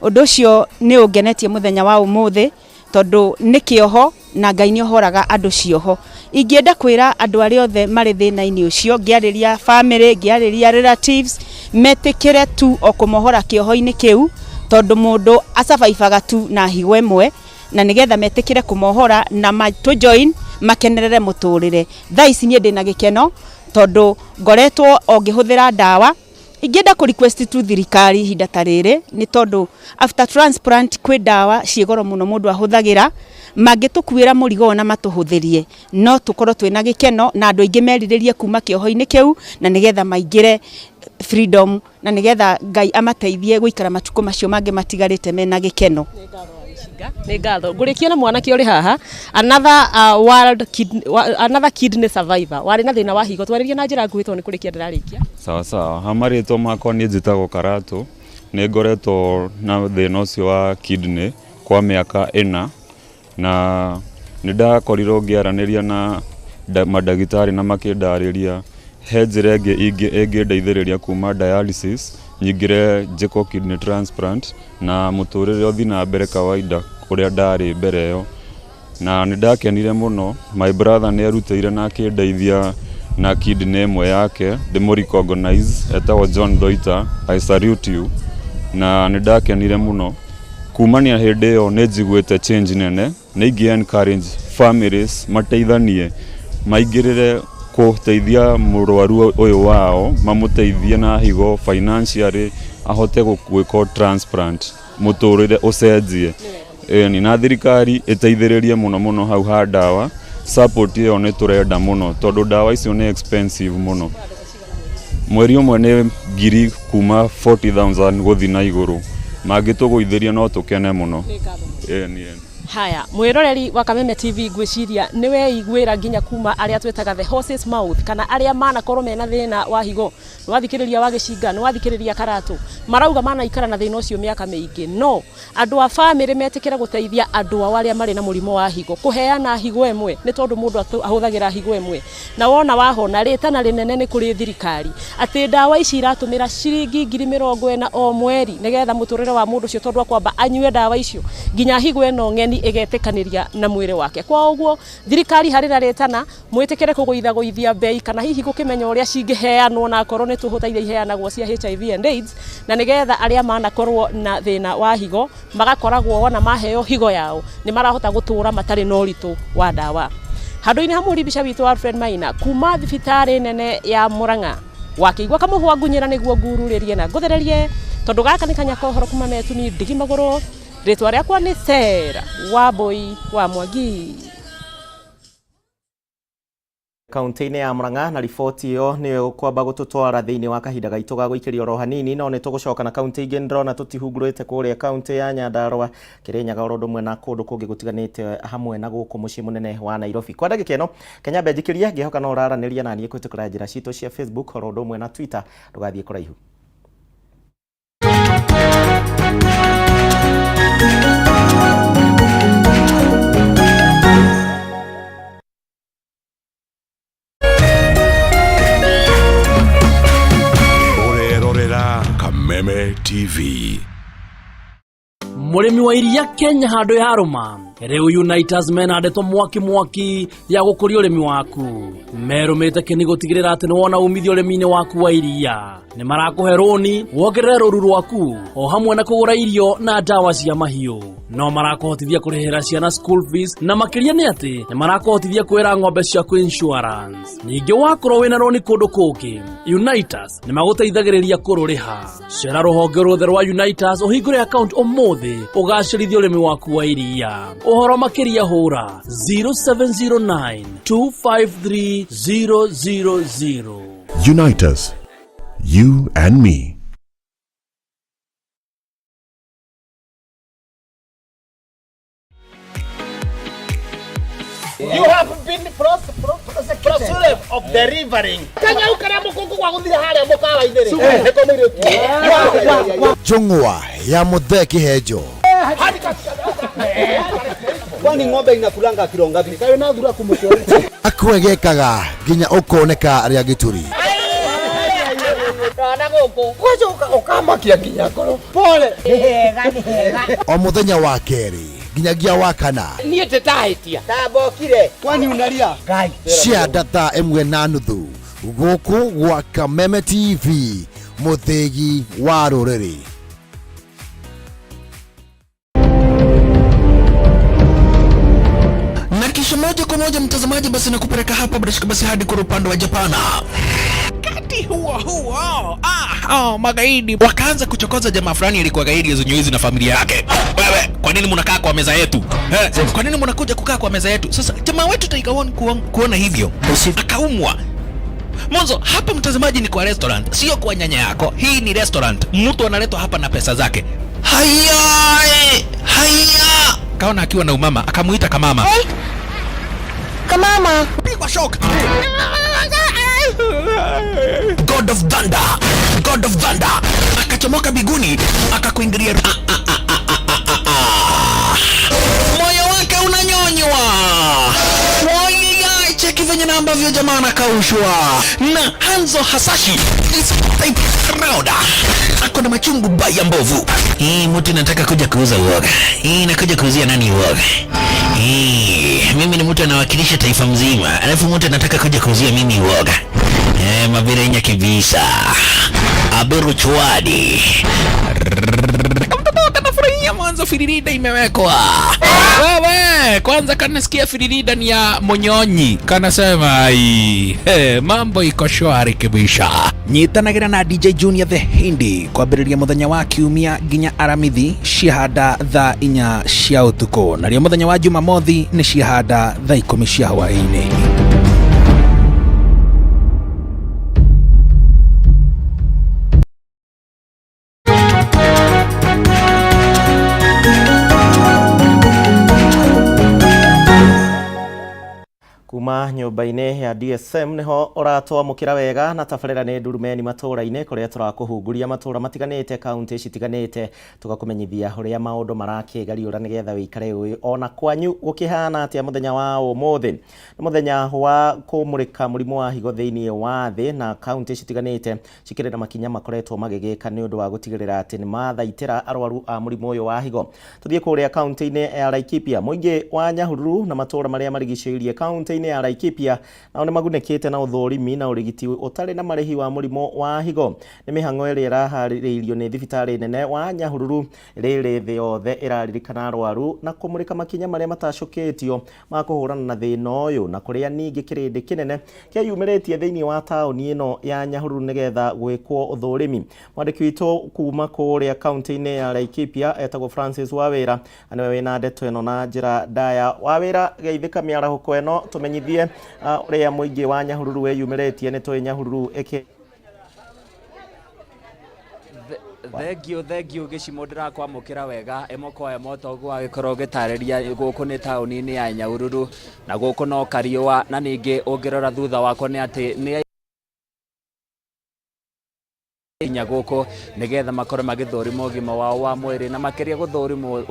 Undu ucio ni ungenetie muthenya wa umuthi tondu ni kioho na Ngai ni ohoraga andu cioho. Ingienda kwira andu aria othe mari thina-ini ucio ngiariria family, ngiariria relatives metikire tu okumohora kioho-ini kiu tondu mundu acabaibaga tu na higo imwe na nigetha metikire kumohora na to join makenerere muturire. Thaa ici nie ndina gikeno tondu ngoretwo ongihuthira ndawa. Ingienda ku request tu thirikari hinda tarire ni tondu after transplant kwi ndawa ciegoro muno mundu ahuthagira mangitukwira murigo na matuhuthirie no tukorwo twina gikeno na andu aingi meriririe kuma kioho-ini kiu na nigetha maingire freedom na nigetha Ngai amateithie guikara matuko macio mangi matigarite mena gikeno. Ni ngatho ngurikia na mwanake uri haha another kidney survivor wari na thina wa higo twaririe na njira nguhi to ni kurikia ndirarikia. Sawa sawa hamarito makwa ni njitagwo Karatu ni ngoretwo na thina ucio wa kidney kwa miaka 4 na ni ndakorirwo ngiaraniria na madagitari na makindariria he njira ingi ndeithiriria kuma dialysis nyingire njiko kidney transplant na muturire uthi na mbere kawaida kuria ndari mbere yo na ni ndakenire muno. My brother ni arutire na akindeithia na kidney imwe yake ndimu recognize etagwo John Doita. I salute you na ni ndakenire muno kumania hindi yo ni njiguite change nene ni ingi encourage families mateithanie maingirire kuteithia murwaru uyu wao mamuteithie na higo financially ahote gwiko transplant muturire ucenjie. Ni na thirikari iteithiririe muno muno hau ha ndawa support yo ni turenda muno tondu ndawa icio ni expensive muno. Mweri umwe ni ngiri kuma 40,000 guthi na iguru mangituguithiria no tukene muno. Haya, mwiroreri wa Kameme TV gwiciria niwe igwira nginya kuma aria twetaga the horse's mouth kana aria mana korwo mena thina wa higo wathikiriria wa gicinga ni wathikiriria karatu marauga mana ikara na thina ucio miaka mingi no andu a family metikira guteithia andu aria mari na murimo wa higo kuheana higo emwe ni tondu mundu ahuthagira higo emwe na wona wahona ritana rinene ni kuri thirikari ati ndawa ici iratumira ciringi 40,000 o mweri nigetha muturire wa mundu ucio tondu akwamba anyue ndawa icio nginya higo eno ngeni igetekaniria na mwire wake kwa uguo thirikari harira retana mwitikire kuguithia bei kana hihi gukimenya uria cingiheanwo na korwo ni tuhutaithia iheanagwo cia HIV and AIDS na nigetha aria mana korwo na thina wa higo magakoragwo wona maheo higo yao ni marahota gutura matari no ritu wa dawa handu-ini ha muribica witu Alfred Maina kuma thibitari nene ya Murang'a wakiigwa kamuhwa ngunyira niguo ngururirie na nguthererie tondu gaka ni kanyako horo kuma metu ni ndigi maguru ritwa riakwa ni Sera wa Boy wa Mwangi. Kaunti-ini ya Murang'a na riboti iyo niyo kwamba gututwara thiini wa kahinda gaitu ga guikiria ro hanini no ni tugucoka na kaunti ingi ndrona tutihungurite kuria kaunti ya Nyandarua Kirinyaga oro mwe na kundu kungi gutiganite hamwe na guku mucii munene wa Nairobi kwa ndagika ino Kenya benjikiria ngihoka no raraniria na nie kwitukira njira citu cia Facebook oro mwe na Twitter ndugathie kuraihu. Kameme TV. Murimi wa iria Kenya handu ya Roma riu Uniters menandetwo mwaki ya gukuria urimi waku merumite kini gutigirira ati ni wona umithio urimi-ini waku wa iria ni marakuhe roni wongerere ruru rwaku o hamwe na kugura irio na dawa cia mahiu no marakuhotithia kurihira ciana school fees na makiria ni ati ni marakuhotithia kwira ng'ombe ciaku insurance ningi wakorwo wina roni kundu kungi Uniters ni maguteithagiriria kururiha cera ruhonge ruthe rwa Uniters uhingure account umuthi ugacirithia urimi waku wa iria uhoro makiria hura 0709 253 000. Uniters, you and me. You have been prosecuted of delivering. Kenya ukara mukungu kwa guthira haria mukawa ithiri. Niko mwiri tu. Jungwa ya mutheki hejo. Kwani ng'ombe inakulanga kilo ngapi? Kayo na thura kumutwara. Akwegekaga nginya ukoneka aria gituri. Kana goko. Kwaje ukamakia nginya koro. Pole. Hega. O muthenya wa keri nginyagia wa kana. Nie tetahitia. Tabokire. Kwani unalia? Ngai. Cia data emwe na nuthu. Guku gwa Kameme TV muthegi wa ruriri. Na kisha moja kwa moja mtazamaji, basi nakupeleka hapa basi hadi kwa upande wa Japana. Kati huo magaidi wakaanza kuchokoza jamaa fulani alikuwa gaidi ya Zunyuizi na familia yake. Wewe, kwa nini mnakaa kwa meza yetu? Kwa nini mnakuja kukaa kwa meza yetu? Sasa jamaa wetu Taikawon kuona hivyo akaumwa. Mwanzo hapa mtazamaji ni kwa restaurant, sio kwa nyanya yako. Hii ni restaurant. Mtu analetwa hapa na pesa zake. Haya! Kaona akiwa na umama, akamuita Kamama. Kamama, pigwa shock. God of Thunder. Akachomoka biguni, akakuingilia. Moyo wake unanyonywa. Cheki venye na ambavyo jamaa anakaushwa. Na Hanzo Hasashi is proud. Ako na machungu baya mbovu. Mtu nataka kuja kuuza uoga. Nakuja kuuzia nani uoga? Mimi ni mtu anawakilisha taifa mzima. Alafu mtu anataka kuja kuuzia mimi uoga. Mabirenya kibisa. Aberu chwadi. Kanafurahia mwanzo firirida imewekwa. Wewe, kwanza kanasikia firirida ni ya Monyonyi. Kanasema mambo iko shwari kibisha. Nyitanagira na DJ Junior the Hindi kwa biriria muthenya wa kiumia ginya aramithi ciahanda thaa 4 cia utuko. Nario muthenya wa Jumamothi ni ciahanda thaa 10 cia hwaini. kuma nyumba-inĩ ya DSM niho ũratwamũkĩra wega na tabarĩra nĩ ndurumeni matũũra-inĩ kũrĩa tũrakũhunguria matũũra matiganĩte kaunti citiganĩte tũgakũmenyithia ũrĩa maũndũ marakĩgariũra nĩgetha wĩikare ũĩ ona kwanyu gũkĩhana atĩa mũthenya wa ũmũthĩ. Nĩ mũthenya wa kũmũrĩka mũrimũ wa higo thĩinĩ wa thĩ na kaunti citiganĩte cikĩrĩ na makinya makoretwo magĩgĩka nĩ ũndũ wa gũtigĩrĩra atĩ nĩ mathaitĩra arwaru a mũrimũ ũyũ wa higo. Tũthiĩ kũrĩa kaunti-inĩ ya Laikipia, mũingĩ wa Nyahururu na matũũra marĩa marigicĩirie kaunti ya Laikipia nao nĩ magunĩkĩte na ũthũrimi na ũrigiti ũtarĩ na marĩhi wa mũrimũ wa higo. Nĩ mĩhang'o ĩrĩa ĩraharĩrĩirio nĩ thibitarĩ nene wa Nyahururu rĩrĩ thĩ yothe ĩraririkana arwaru na kũmũrĩka makinya marĩa matacũkĩtio ma kũhũrana na thĩna ũyũ, na kũrĩa ningĩ kĩrĩndĩ kĩnene kĩyumĩrĩtie thĩinĩ wa taũni ĩno ya Nyahururu nĩgetha gwĩkwo ũthũrimi. Mwandĩki witũ kuma kũrĩa kaunti-inĩ ya Laikipia etagwo Francis Wawĩra, nĩwe wĩna ndeto ĩno na njĩra ndaya. Wawĩra, geithĩka mĩarahũko ĩno tũmenyithie ũrĩa mũingĩ wa Nyahururu wĩyumĩrĩtie nĩ tũĩ Nyahururu ĩkĩ. Thengio gĩcimo ndĩrakwamũkĩra wega ĩmwe kwa ĩmwe toguo agĩkorwo gĩtarĩria gũkũ nĩ taũni-inĩ ya Nyahururu na gũkũ no kariũa, na ningĩ ũngĩrora thutha wako nĩ atĩ nĩ inya gũkũ nĩgetha makorwo magĩthũrimwo ũgima wao wa mwĩrĩ na makĩria gũthũrimwo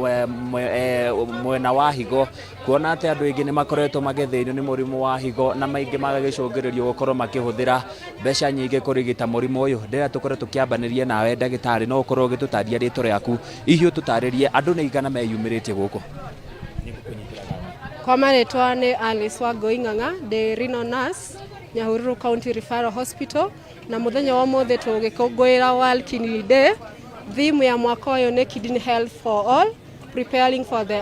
mwena wa higo, kuona atĩ andũ aingĩ nĩ makoretwo magĩthĩnio nĩ mũrimũ wa higo na maingĩ magagĩcũngĩrĩrio gũkorwo makĩhũthĩra mbeca nyingĩ kũrigita mũrimũ ũyũ. Rĩrĩa tũkorwo tũkĩambanĩria nawe ndagĩtarĩ, no ũkorwo ũgĩtũtarĩria rĩtwa rĩaku, hihi ũtũtarĩrie andũ nĩ igana meyumĩrĩtie gũkũ. Kwa marĩtwa nĩ Alice Wangui Ng'ang'a, ndĩ renal nurse Nyahururu County Referral Hospital, na mũthenya wa ũmũthĩ tũgĩkũngũĩra World Kidney Day. Theme ya mwaka ũyũ nĩ Kidney Health for All, preparing for the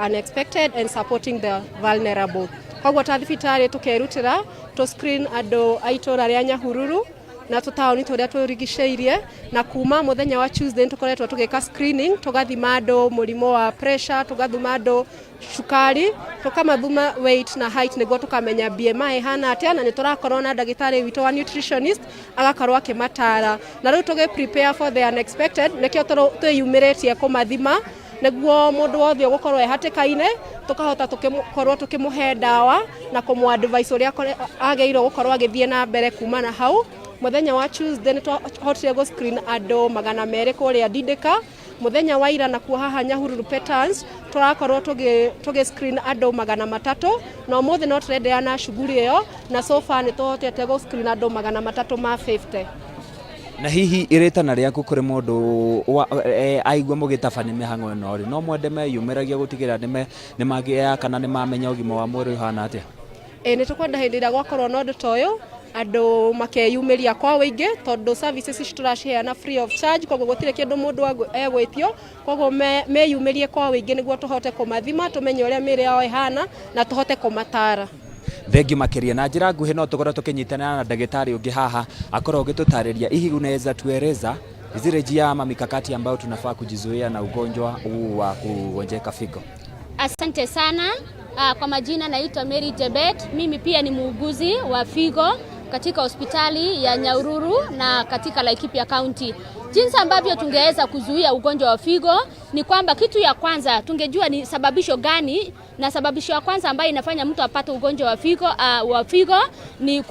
unexpected and supporting the vulnerable. Koguo ta thibitarĩ tũkerutĩra to screen andũ a itũũra rĩa Nyahururu na tũtaũni tũrĩa tũrigicĩirie, na kuma mũthenya wa Tuesday tũkoretwo tũgĩka screening, tũgathima andũ mũrimũ wa pressure, tũgathima andũ cukari, tũkamathima weight na height nĩguo tũkamenya BMI hana atĩa, na nĩ tũrakorwo na ndagĩtarĩ witũ wa nutritionist agakorwo akĩmatara. Na rĩu tũgĩ prepare for the unexpected, nĩkĩo twĩyumĩrĩtie kũmathima nĩguo mũndũ wothe ũgũkorwo ehatĩka-inĩ tũkahota tũkorwo tũkĩmũhe ndawa na kũmũ-advise ũrĩa agĩrĩirwo gũkorwo agĩthiĩ na mbere kuma na hau. Mũthenya wa Tuesday nĩ twahotire gũ screen andũ 200 kũrĩa Didika. Mũthenya wa ira nakuo haha Nyahururu Petals tũrakorwo tũgĩ screen andũ 300, na ũmũthĩ no tũrendeana na shughuli ĩyo, na so far nĩ tũhotete gũ screen andũ 350. Na hihi iritana rĩaku kũrĩ mũndũ aigua mũgĩtabania mĩhang'o ĩno rĩ, no mwende meyumĩragia gũtigĩrĩra nĩ magĩa kana nĩ mamenya ũgima wa mwĩrĩ ũhana atĩa? Nĩ tũkwenda hĩndĩ ĩrĩa gwakorwo na ũndũ ta ũyũ andũ makeyumĩria kwa wĩingĩ, tondũ services ici tũraciheana free of charge, koguo gũtirĩ kĩndũ mũndũ egwĩtio, koguo meyumĩrie kwa wĩingĩ nĩguo tũhote kũmathima, tũmenye ũrĩa mĩĩrĩ yao ĩhana na tũhote kũmatara. Thengi makĩria na njĩra nguhĩ no tũkorwo tũkĩnyitanĩra na ndagĩtarĩ ũngĩ haha akorwo ũgĩtũtarĩria, hihi unaweza tueleza zile njia ama mikakati ambayo tunafaa kujizuia na ugonjwa huu wa kugonjeka figo? Asante sana. Kwa majina naitwa Mary Jebet, mimi pia ni muuguzi wa figo katika hospitali ya Nyahururu na katika Laikipia County. Jinsi ambavyo tungeweza kuzuia ugonjwa wa figo ni kwamba kitu ya kwanza tungejua ni sababisho gani, na sababisho ya kwanza ambayo inafanya mtu apate ugonjwa wa figo ni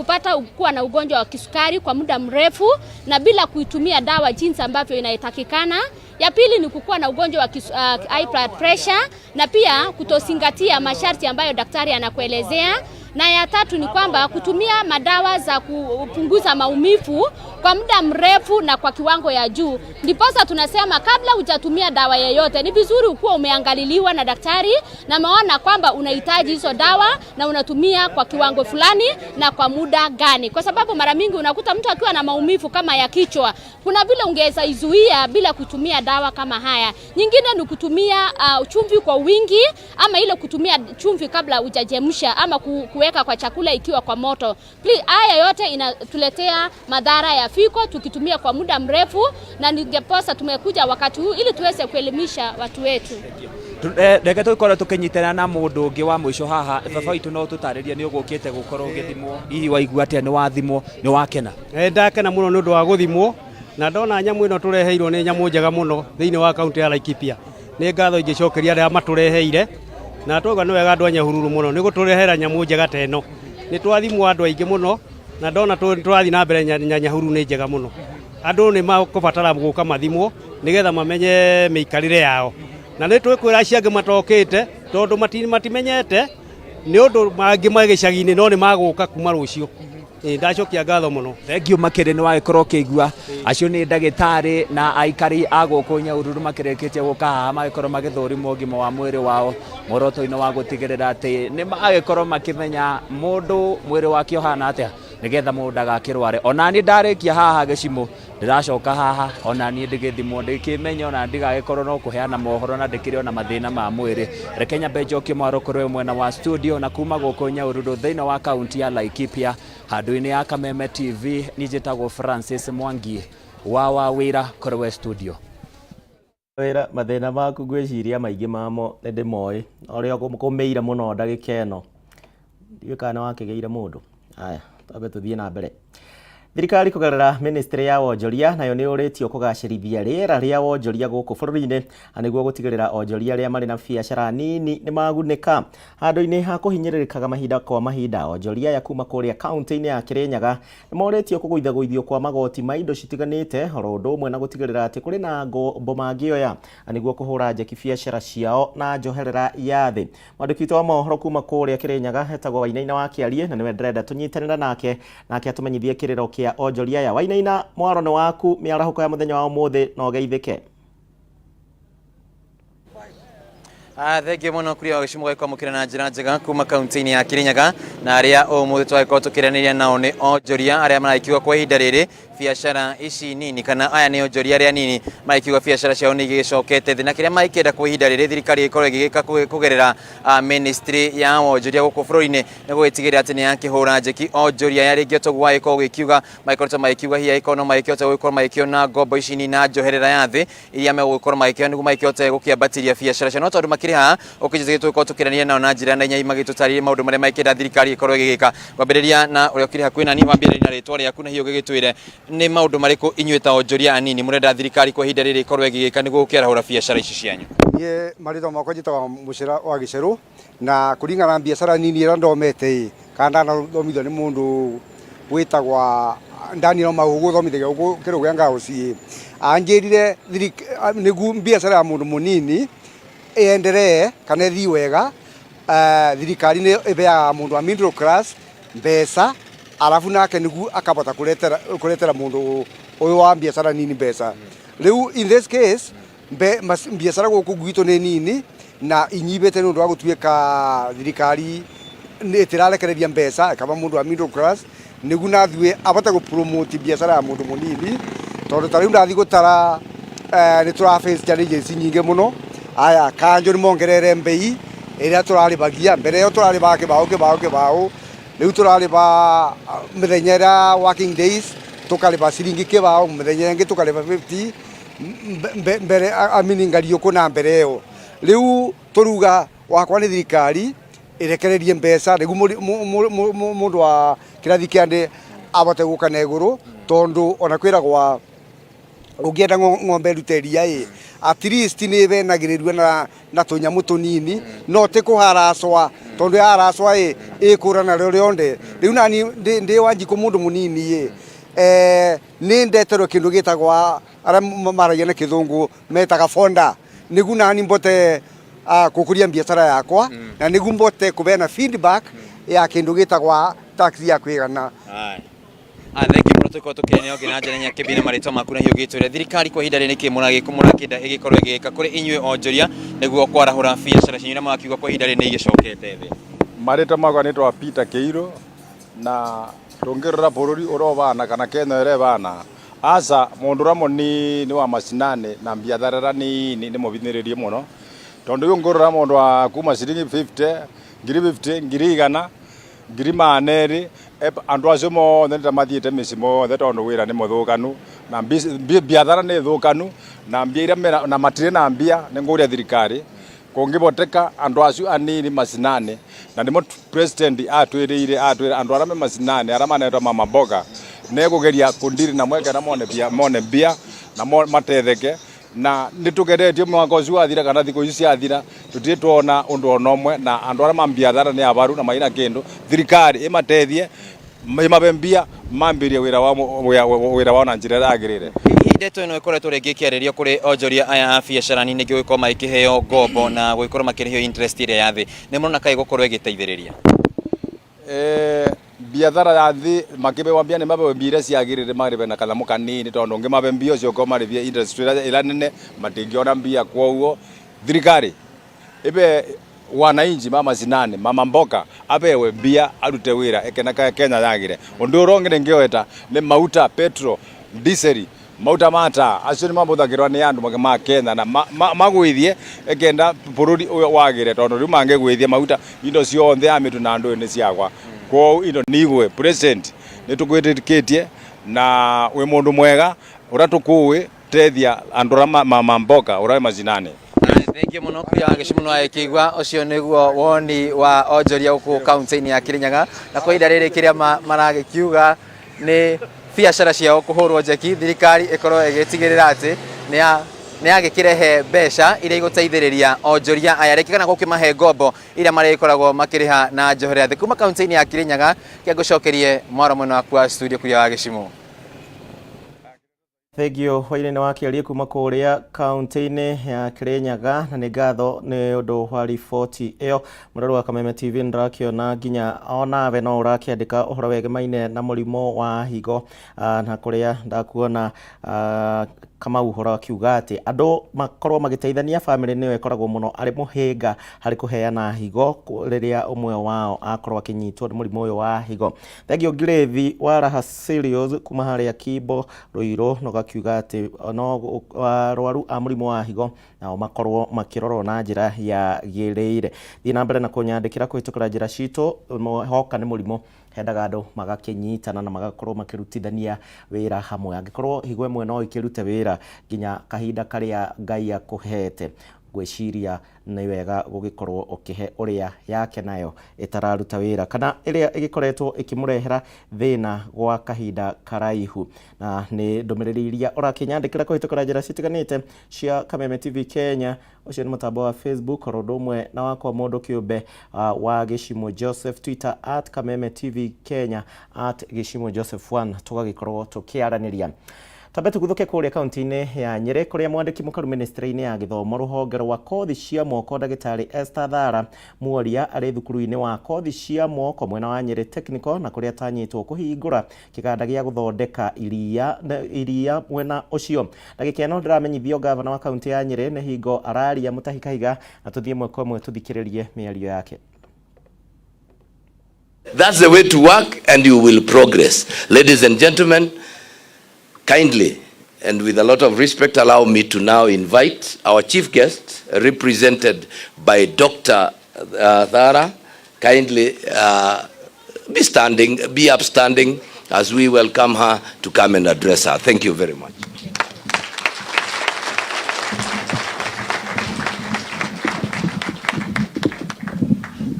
kuwa na ugonjwa wa kisukari kwa muda mrefu na bila kuitumia dawa jinsi ambavyo inatakikana. Ya pili ni kukuwa na ugonjwa wa high blood pressure na pia kutozingatia masharti ambayo daktari anakuelezea. Na ya tatu ni kwamba kutumia madawa za kupunguza maumivu kwa muda mrefu na kwa kiwango ya juu. Ndiposa tunasema kabla hujatumia dawa yoyote ni vizuri ukuwa umeangaliliwa na daktari na maona kwamba unahitaji hizo dawa na unatumia kwa kiwango fulani na kwa muda gani. Kwa sababu mara mingi unakuta mtu akiwa na maumivu kama ya kichwa, kuna vile ungeweza izuia bila kutumia dawa kama haya. Nyingine ni kutumia chumvi kwa wingi, ama ile kutumia chumvi kabla hujachemsha ama kuweka kwa chakula ikiwa kwa moto. Haya yote inatuletea madhara ya figo tukitumia kwa muda mrefu, na ningeposa tumekuja wakati huu ili tuweze kuelimisha watu wetu. Reke tũkorwo tũkĩnyitana na mũndũ ũngĩ wa mũico haha. Baba witũ no tũtarĩrie nĩ ũgũkĩte gũkorwo ũgĩthimwo, hihi waigua atĩa nĩ wathimwo, nĩ wakena? Ndakena mũno nĩ ũndũ wa gũthimwo, na ndona nyamũ ĩno tũreheirwo nĩ nyamũ njega mũno thĩinĩ wa kaunti ya Laikipia. Nĩ ngatho ingĩcokeria arĩa matũreheire, na twaga nĩ wega andũ a Nyahururu mũno nĩ gũtũrehera nyamũ njega ta ĩno nĩ twathimwo andũ aingĩ mũno na ndona tũrathiĩ na mbere Nyahururu nĩ njega mũno andũ nĩ makũbatara gũka mathimwo nĩgetha mamenye mĩikarĩre yao na nĩ twĩkwĩra acio angĩ matokĩte tondũ matimenyete nĩ ũndũ mangĩ magĩcagi-inĩ no nĩ magũka kuma rũciũ ndacokia ngatho mũno thengio makĩrĩ nĩ wagĩkorwo ũkĩigua acio nĩ ndagĩtarĩ na aikari a gũkũ Nyahururu makĩrĩkĩtie gũka haha magĩkorwo magĩthũrimwo ũgima wa mwĩrĩ wao muoroto-inĩ wa gũtigĩrĩra atĩ nĩ magĩkorwo makĩmenya mũndũ mwĩrĩ wake ũhana atĩa nĩgetha mũndũ ndagakĩrware ona niĩ ndarĩkia haha gĩcimo ndĩracoka haha ona niĩ ndĩgĩthimwo ndĩkĩmenye ona ndigagĩkorwo no kũheana mohoro na ndĩkĩrĩ ona mathĩna ma mwĩrĩ reke nyambe njokie mwaro kũrĩ mwena wa studio na kuma gũkũ Nyahururu thĩinĩ wa kaunti ya Laikipia handũ-inĩ ya Kameme TV niĩ njĩtagwo Francis Mwangi wa wĩra kũrĩ we studio wĩra mathĩna maku ngwĩciria maingĩ mamo nĩ ndĩmoĩ ũrĩa kũmĩira mũno ndagĩka ĩno ndiũĩ kana wakĩgeire mũndũ haya twabe tuthiĩ na mbere thirikari kũgerera ministry ya wonjoria nayo nĩ ũrĩtio kũgacĩrithia rĩera rĩa wonjoria gũkũ bũrũri-inĩ nĩguo gũtigĩrĩra onjoria arĩa marĩ na biacara nini nĩ magunĩka handũ-inĩ ha kũhinyĩrĩrĩkaga mahinda kwa mahinda onjoria ya kuma kũrĩa kaunti-inĩ ya Kĩrĩnyaga nĩ morĩtio kũgũithagũithio kwa magoti ma indo citiganĩte oro ũndũ ũmwe na gũtigĩrĩra atĩ kũrĩ na ngombo mangĩoya nĩguo kũhũra njeki biacara ciao na njoherera ya thĩ mwandĩki witũ wa mohoro kuma kũrĩa Kĩrĩnyaga hetagwo Wainaina wa Kĩarie na nĩwe ndĩrenda tũnyitanĩra nake atũmenyithie kĩrĩro kĩa onjoria ya Wainaina mwaro nĩ waku mĩarahũko ya mũthenya wa ũmũthĩ na ũgeithĩke thengio mũno kũrĩa gĩcimo gĩkwamũkĩra na njĩra njega kuma kaunti-inĩ ya Kĩrĩnyaga na arĩa ũmũthĩ twagĩkorwo tũkĩranĩria nao nĩ onjoria arĩa maraikiuga kwa ihinda rĩrĩ biacara ici nini kana aya nĩ onjoria arĩa nini maraikiuga biacara ciao nĩ igĩcokete thĩ na kĩrĩa maikĩenda kwa ihinda rĩrĩ thirikari ĩkorwo ĩgĩgĩka kũgerera ministry ya wonjoria gũkũ bũrũri-inĩ nĩ gũgĩtigĩrĩra atĩ nĩ yakĩhũra njeki onjoria ya rĩngĩ toguo agĩkorwo gĩkiuga magĩkoretwo magĩkiuga hihi agĩkorwo no magĩkĩhota gũgĩkorwo magĩkĩona ngombo ici nini na njoherera ya thĩ iria megũgĩkorwo magĩkĩoya nĩguo magĩkĩhote gũkĩambatĩria biacara ciao no tondũ makĩrĩ haha ũkĩnjĩtĩkia tũgĩkorwo tũkĩranĩria nao na njĩra nene magĩtũtarĩria maũndũ marĩa maikĩenda thirikari ĩkorwo ĩgĩgĩka kwambĩrĩria na ũrĩa ũkĩrĩ hakuhĩ na niĩ wambĩrĩria na rĩtwa rĩaku na hihi ũgĩgĩtwĩre nĩ maũndũ marĩkũ inyuĩ ta onjoria anini mũrenda thirikari kwa ihinda rĩrĩ ĩkorwo ĩgĩgĩka nĩguo gũkĩarahũra biacara ici cianyu niĩ marĩtwa makwa njĩtagwo Mũcĩra wa Gĩcerũ na kũringana na biacara nini ĩrĩa ndomete kana ndanathomithio nĩ mũndũ wĩtagwa Daniel Mahũgũ gũthomithagia kĩrĩu gĩa Ngaũci anjĩrire nĩguo biacara ya mũndũ mũnini ĩenderee kana ĩthiĩ wega thirikari nĩ ĩbeaga mũndũ wa middle class mbeca alafu nake nĩguo akabota kũretera mũndũ ũyũ wa biacara nini mbeca rĩu in this case biacara gũkũ gwitũ nĩ nini na inyibĩte nĩ ũndũ wa gũtuĩka thirikari ĩtĩrarekereria mbeca ĩkaba mũndũ wa middle class nĩguo nathiĩ abote gũpromote biacara ya mũndũ mũnini tondũ ta rĩu ndathiĩ gũtara nĩ tũraface challenges nyingĩ mũno aya kanjũ nĩ mongerere mbei ĩrĩa tũrarĩbagia mbere ĩyo tũrarĩbaga kĩbaũ rĩu tũrarĩba mĩthenya ĩrĩa working days tũkarĩba ciringi kĩbaũ mĩthenya ĩngĩ tũkarĩba 50 mbere amini ngariũkũ na mbere ĩyo rĩu tũruga wakwa nĩ thirikari ĩrekererie mbeca nĩguo mũndũ wa kĩrathi kĩa ndĩ abote gũka na igũrũ tondũ ona kwĩragwa ũngĩenda ng'ombe ĩrute iria at least nĩ benagĩrĩrua na tũnyamũ tũnini no tĩ kũharacwa tondũ yaharacwa ĩkũra narĩo rĩonde rĩu nani ndĩ Wanjikũ mũndũ mũnini nĩ ndeterwo kĩndũ gĩtagwa arĩa maragia na kĩthũngũ metaga fonda nĩguo nani mbote gũkũria biacara yakwa na nĩguo mbote kũbeana feedback ya kĩndũ gĩtagwa tax ya kwĩgana thengi mũno tũkorwo tũkĩrania ũngĩ na njĩra nyakĩmbi na marĩtwa maku na hiũ gĩtwĩre thirikari kwa ihinda rĩrĩ nĩkĩ mũrakĩenda ĩgĩkorwo ĩgĩka kũrĩ inyuĩ onjoria nĩguo kwarahũra biacara cianyu na magakiuga kwa ihinda rĩrĩ nĩ igĩcokete thĩ marĩtwa makwa nĩtwa Peter Kĩirũ na tũngĩrora bũrũri ũrobana kana Kenya ĩrebana aca mũndũ ũrĩa mũnini wa macinani na biathara nini nĩ mũbinĩrĩrie mũno tondũ ũyũ ngũrora mũndũ wa kuma ciringi 50 ngiri 50 ngiri 100 ngiri 200 andũ acio mothe nĩ mathiĩte mĩciĩ mothe tondũ wĩra nĩ mũthũkanu na biathara nĩ thũkanu na mbia iria na matirĩ na mbia nĩ ngũria thirikari kũngĩboteka andũ acio anini macinani na nĩmo president atwĩrĩire andũ arĩa me macinani arĩa manetwa mama mboga nĩ gũgeria kũndiri na mweke na mone mbia na matetheke na nitugeretie mwaka ucio wathira kana thiko icio ciathira tutie tuona undu onomwe na andu ara mambiathara ni abaru na maina kindu thirikari imatethie mabembia mambirie wira wa na njira yagirire. Ndeto ino ikoretwo rĩngĩ kĩarĩrio kũrĩ onjoria aya a biacara nini gĩgũkorwo makĩheo ngombo na gũkorwo makĩrĩhio interest ĩrĩa ya thĩ, nĩ mũrona kaĩ gũkorwo ĩgĩteithĩrĩria? Biathara ya thĩ makĩbewa mbia nĩ mabewe mbia iria ciagĩrĩire marĩbe na kanyamũ kanini tondũ ũngĩ mabe mbia ũcio ũkorwo marĩbia interest ĩrĩa nene matingĩona mbia. Kwoguo thirikari ibe wananchi mama sinane mama mboka abewe mbia arute wĩra ekena Kenya yagire. Ũndũ ũrĩa ũngĩ nĩngĩoeta nĩ mauta petro diesel mauta mata acio nĩ mabuthagĩrwo nĩ andũ ma Kenya na magwĩthie ekenda bũrũri ũyũ wagire tondũ rĩu mangĩgwĩthia mauta indo ciothe ya mĩtu na andũ nĩ ciagwa. Kwa indo nigwe president nĩtũkwĩtĩkĩtie na wĩ mũndũ mwega ũratũkũĩ tethia andũ ra mama mboka ũrĩa macinane. Thengi mũno kuria gĩcimu no akĩigua ũcio nĩguo woni wa onjoria gũkũ kaunti-inĩ ya Kirinyaga, na kwa ihinda rĩrĩ kĩrĩa maragĩkiuga nĩ biacara ciao kũhũrwo njeki, thirikari ĩkorwo ĩgĩtigĩrĩra atĩ nĩ yagĩkĩrehe mbeca iria igũteithĩrĩria onjoria aya rĩngĩ kana gũkĩmahe ngombo iria marĩkoragwo makĩrĩha na njohero ya thĩ. Kuma kaunti-inĩ ya Kirinyaga kĩa ngũcokerie mwaro mwena waku wa studio kuria wa gĩcimu. Thegio waine wa kĩaria kuma kũrĩa kaunti-inĩ ya Kirinyaga, na nĩ ngatho nĩ ũndũ wa riboti ĩyo. Mũrori wa Kameme TV ndĩrakĩona nginya onawe no ũrakĩandĩka ũhoro wegemaine na mũrimũ wa higo, na kũrĩa ndakuona Kamau ũhoro akiuga atĩ andũ makorwo magĩteithania family nĩyo ĩkoragwo mũno arĩ mũhĩnga harĩ kũheana higo rĩrĩa ũmwe wao akorwo akĩnyitwo nĩ mũrimũ ũyũ wa higo. Thegio Ngirĩthi wa Raha Serious kuma harĩa Kimbo Rũirũ no gakiuga atĩ no arwaru a mũrimũ wa higo nao makorwo makĩrorwo na njĩra ya gĩrĩire. Thiĩ na mbere na kũnyandĩkĩra kũhĩtũkĩra njĩra citũ hoka nĩ mũrimũ hendaga andũ magakĩnyitana na magakorwo makĩrutithania wĩra hamwe. Angĩkorwo higo ĩmwe no ĩkĩrute wĩra nginya kahinda karĩa Ngai akũhete, gwĩciria nĩ wega gũgĩkorwo ũkĩhe ũrĩa yake nayo ĩtararuta wĩra kana ĩrĩa ĩgĩkoretwo ĩkĩmũrehera thĩna gwa kahinda karaihu. Na nĩ ndũmĩrĩri iria ũrakĩnyandĩkĩra kũhĩtũkĩra njĩra citiganĩte cia Kameme TV Kenya. Ũcio nĩ mũtambo wa Facebook oro ũndũ ũmwe na wakwa mũndũ kĩũmbe wa Gĩcimo Joseph, Twitter @Kameme TV Kenya @Gĩcimo Joseph 1. tũgagĩkorwo tũkĩaranĩria. Tambe tũgũthũke kũrĩa kaunti-inĩ ya Nyĩrĩ kũrĩa mwandĩki mũkaru ministry-inĩ ya gĩthomo rũhonge rwa kothi cia moko ndagĩtarĩ Esther Thara Mworia arĩ thukuru-inĩ wa kothi cia moko mwena wa Nyĩrĩ Technical, na kũrĩa atanyĩtwo kũhingũra kĩganda gĩa gũthondeka iria mwena ũcio. Ndagĩka ĩno ndĩramenyithio gavana wa kaunti ya Nyĩrĩ nĩ hingo araria Mũtahi Kahiga, na tũthiĩ ĩmwe kwa ĩmwe tũthikĩrĩrie mĩario yake. That's the way to work and you will progress. Ladies and gentlemen, kindly and with a lot of respect, allow me to now invite our chief guest, represented by Dr. Thara. Kindly be upstanding as we welcome her to come and address her. Thank you very much.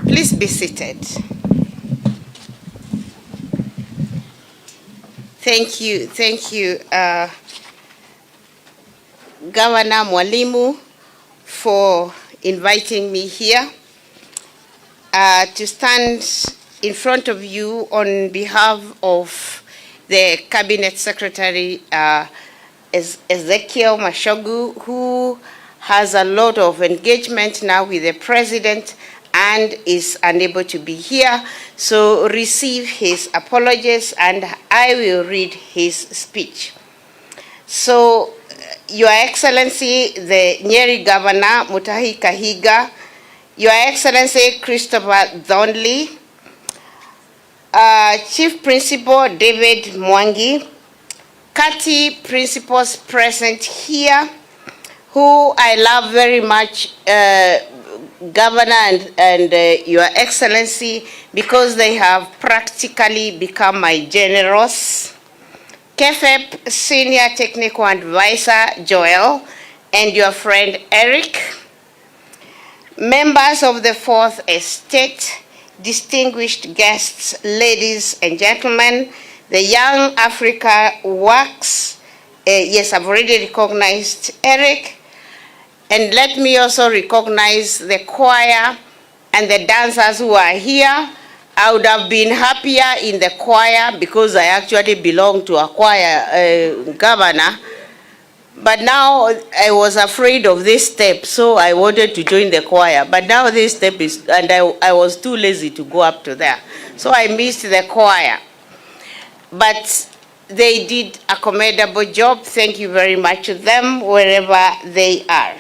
Please be seated. Thank you, Governor Mwalimu, for inviting me here to stand in front of you on behalf of the Cabinet Secretary Ezekiel Mashogu, who has a lot of engagement now with the President and is unable to be here. So receive his apologies and I will read his speech. So, Your Excellency, the Nyeri Governor, Mutahi Kahiga, Your Excellency, Christopher Thornley, Chief Principal David Mwangi, Kati principals present here, who I love very much, Governor and Your Excellency, because they have practically become my generals. KFEP Senior Technical Advisor Joel and your friend Eric. Members of the Fourth Estate, distinguished guests, ladies and gentlemen, the Young Africa Works Yes, I've already recognized Eric. And let me also recognize the choir and the dancers who are here. I would have been happier in the choir because I actually belong to a choir, governor. But now I was afraid of this step, so I wanted to join the choir. But now this step is, and I was too lazy to go up to there. So I missed the choir. But they did a commendable job. Thank you very much to them, wherever they are.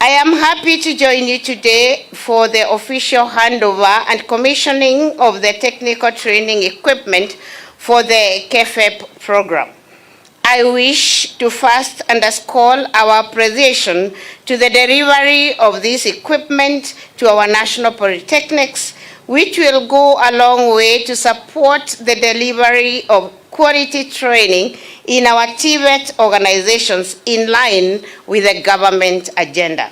I am happy to join you today for the official handover and commissioning of the technical training equipment for the KFEP program. I wish to first underscore our appreciation to the delivery of this equipment to our national polytechnics, which will go a long way to support the delivery of quality training in our TVET organizations in line with the government agenda.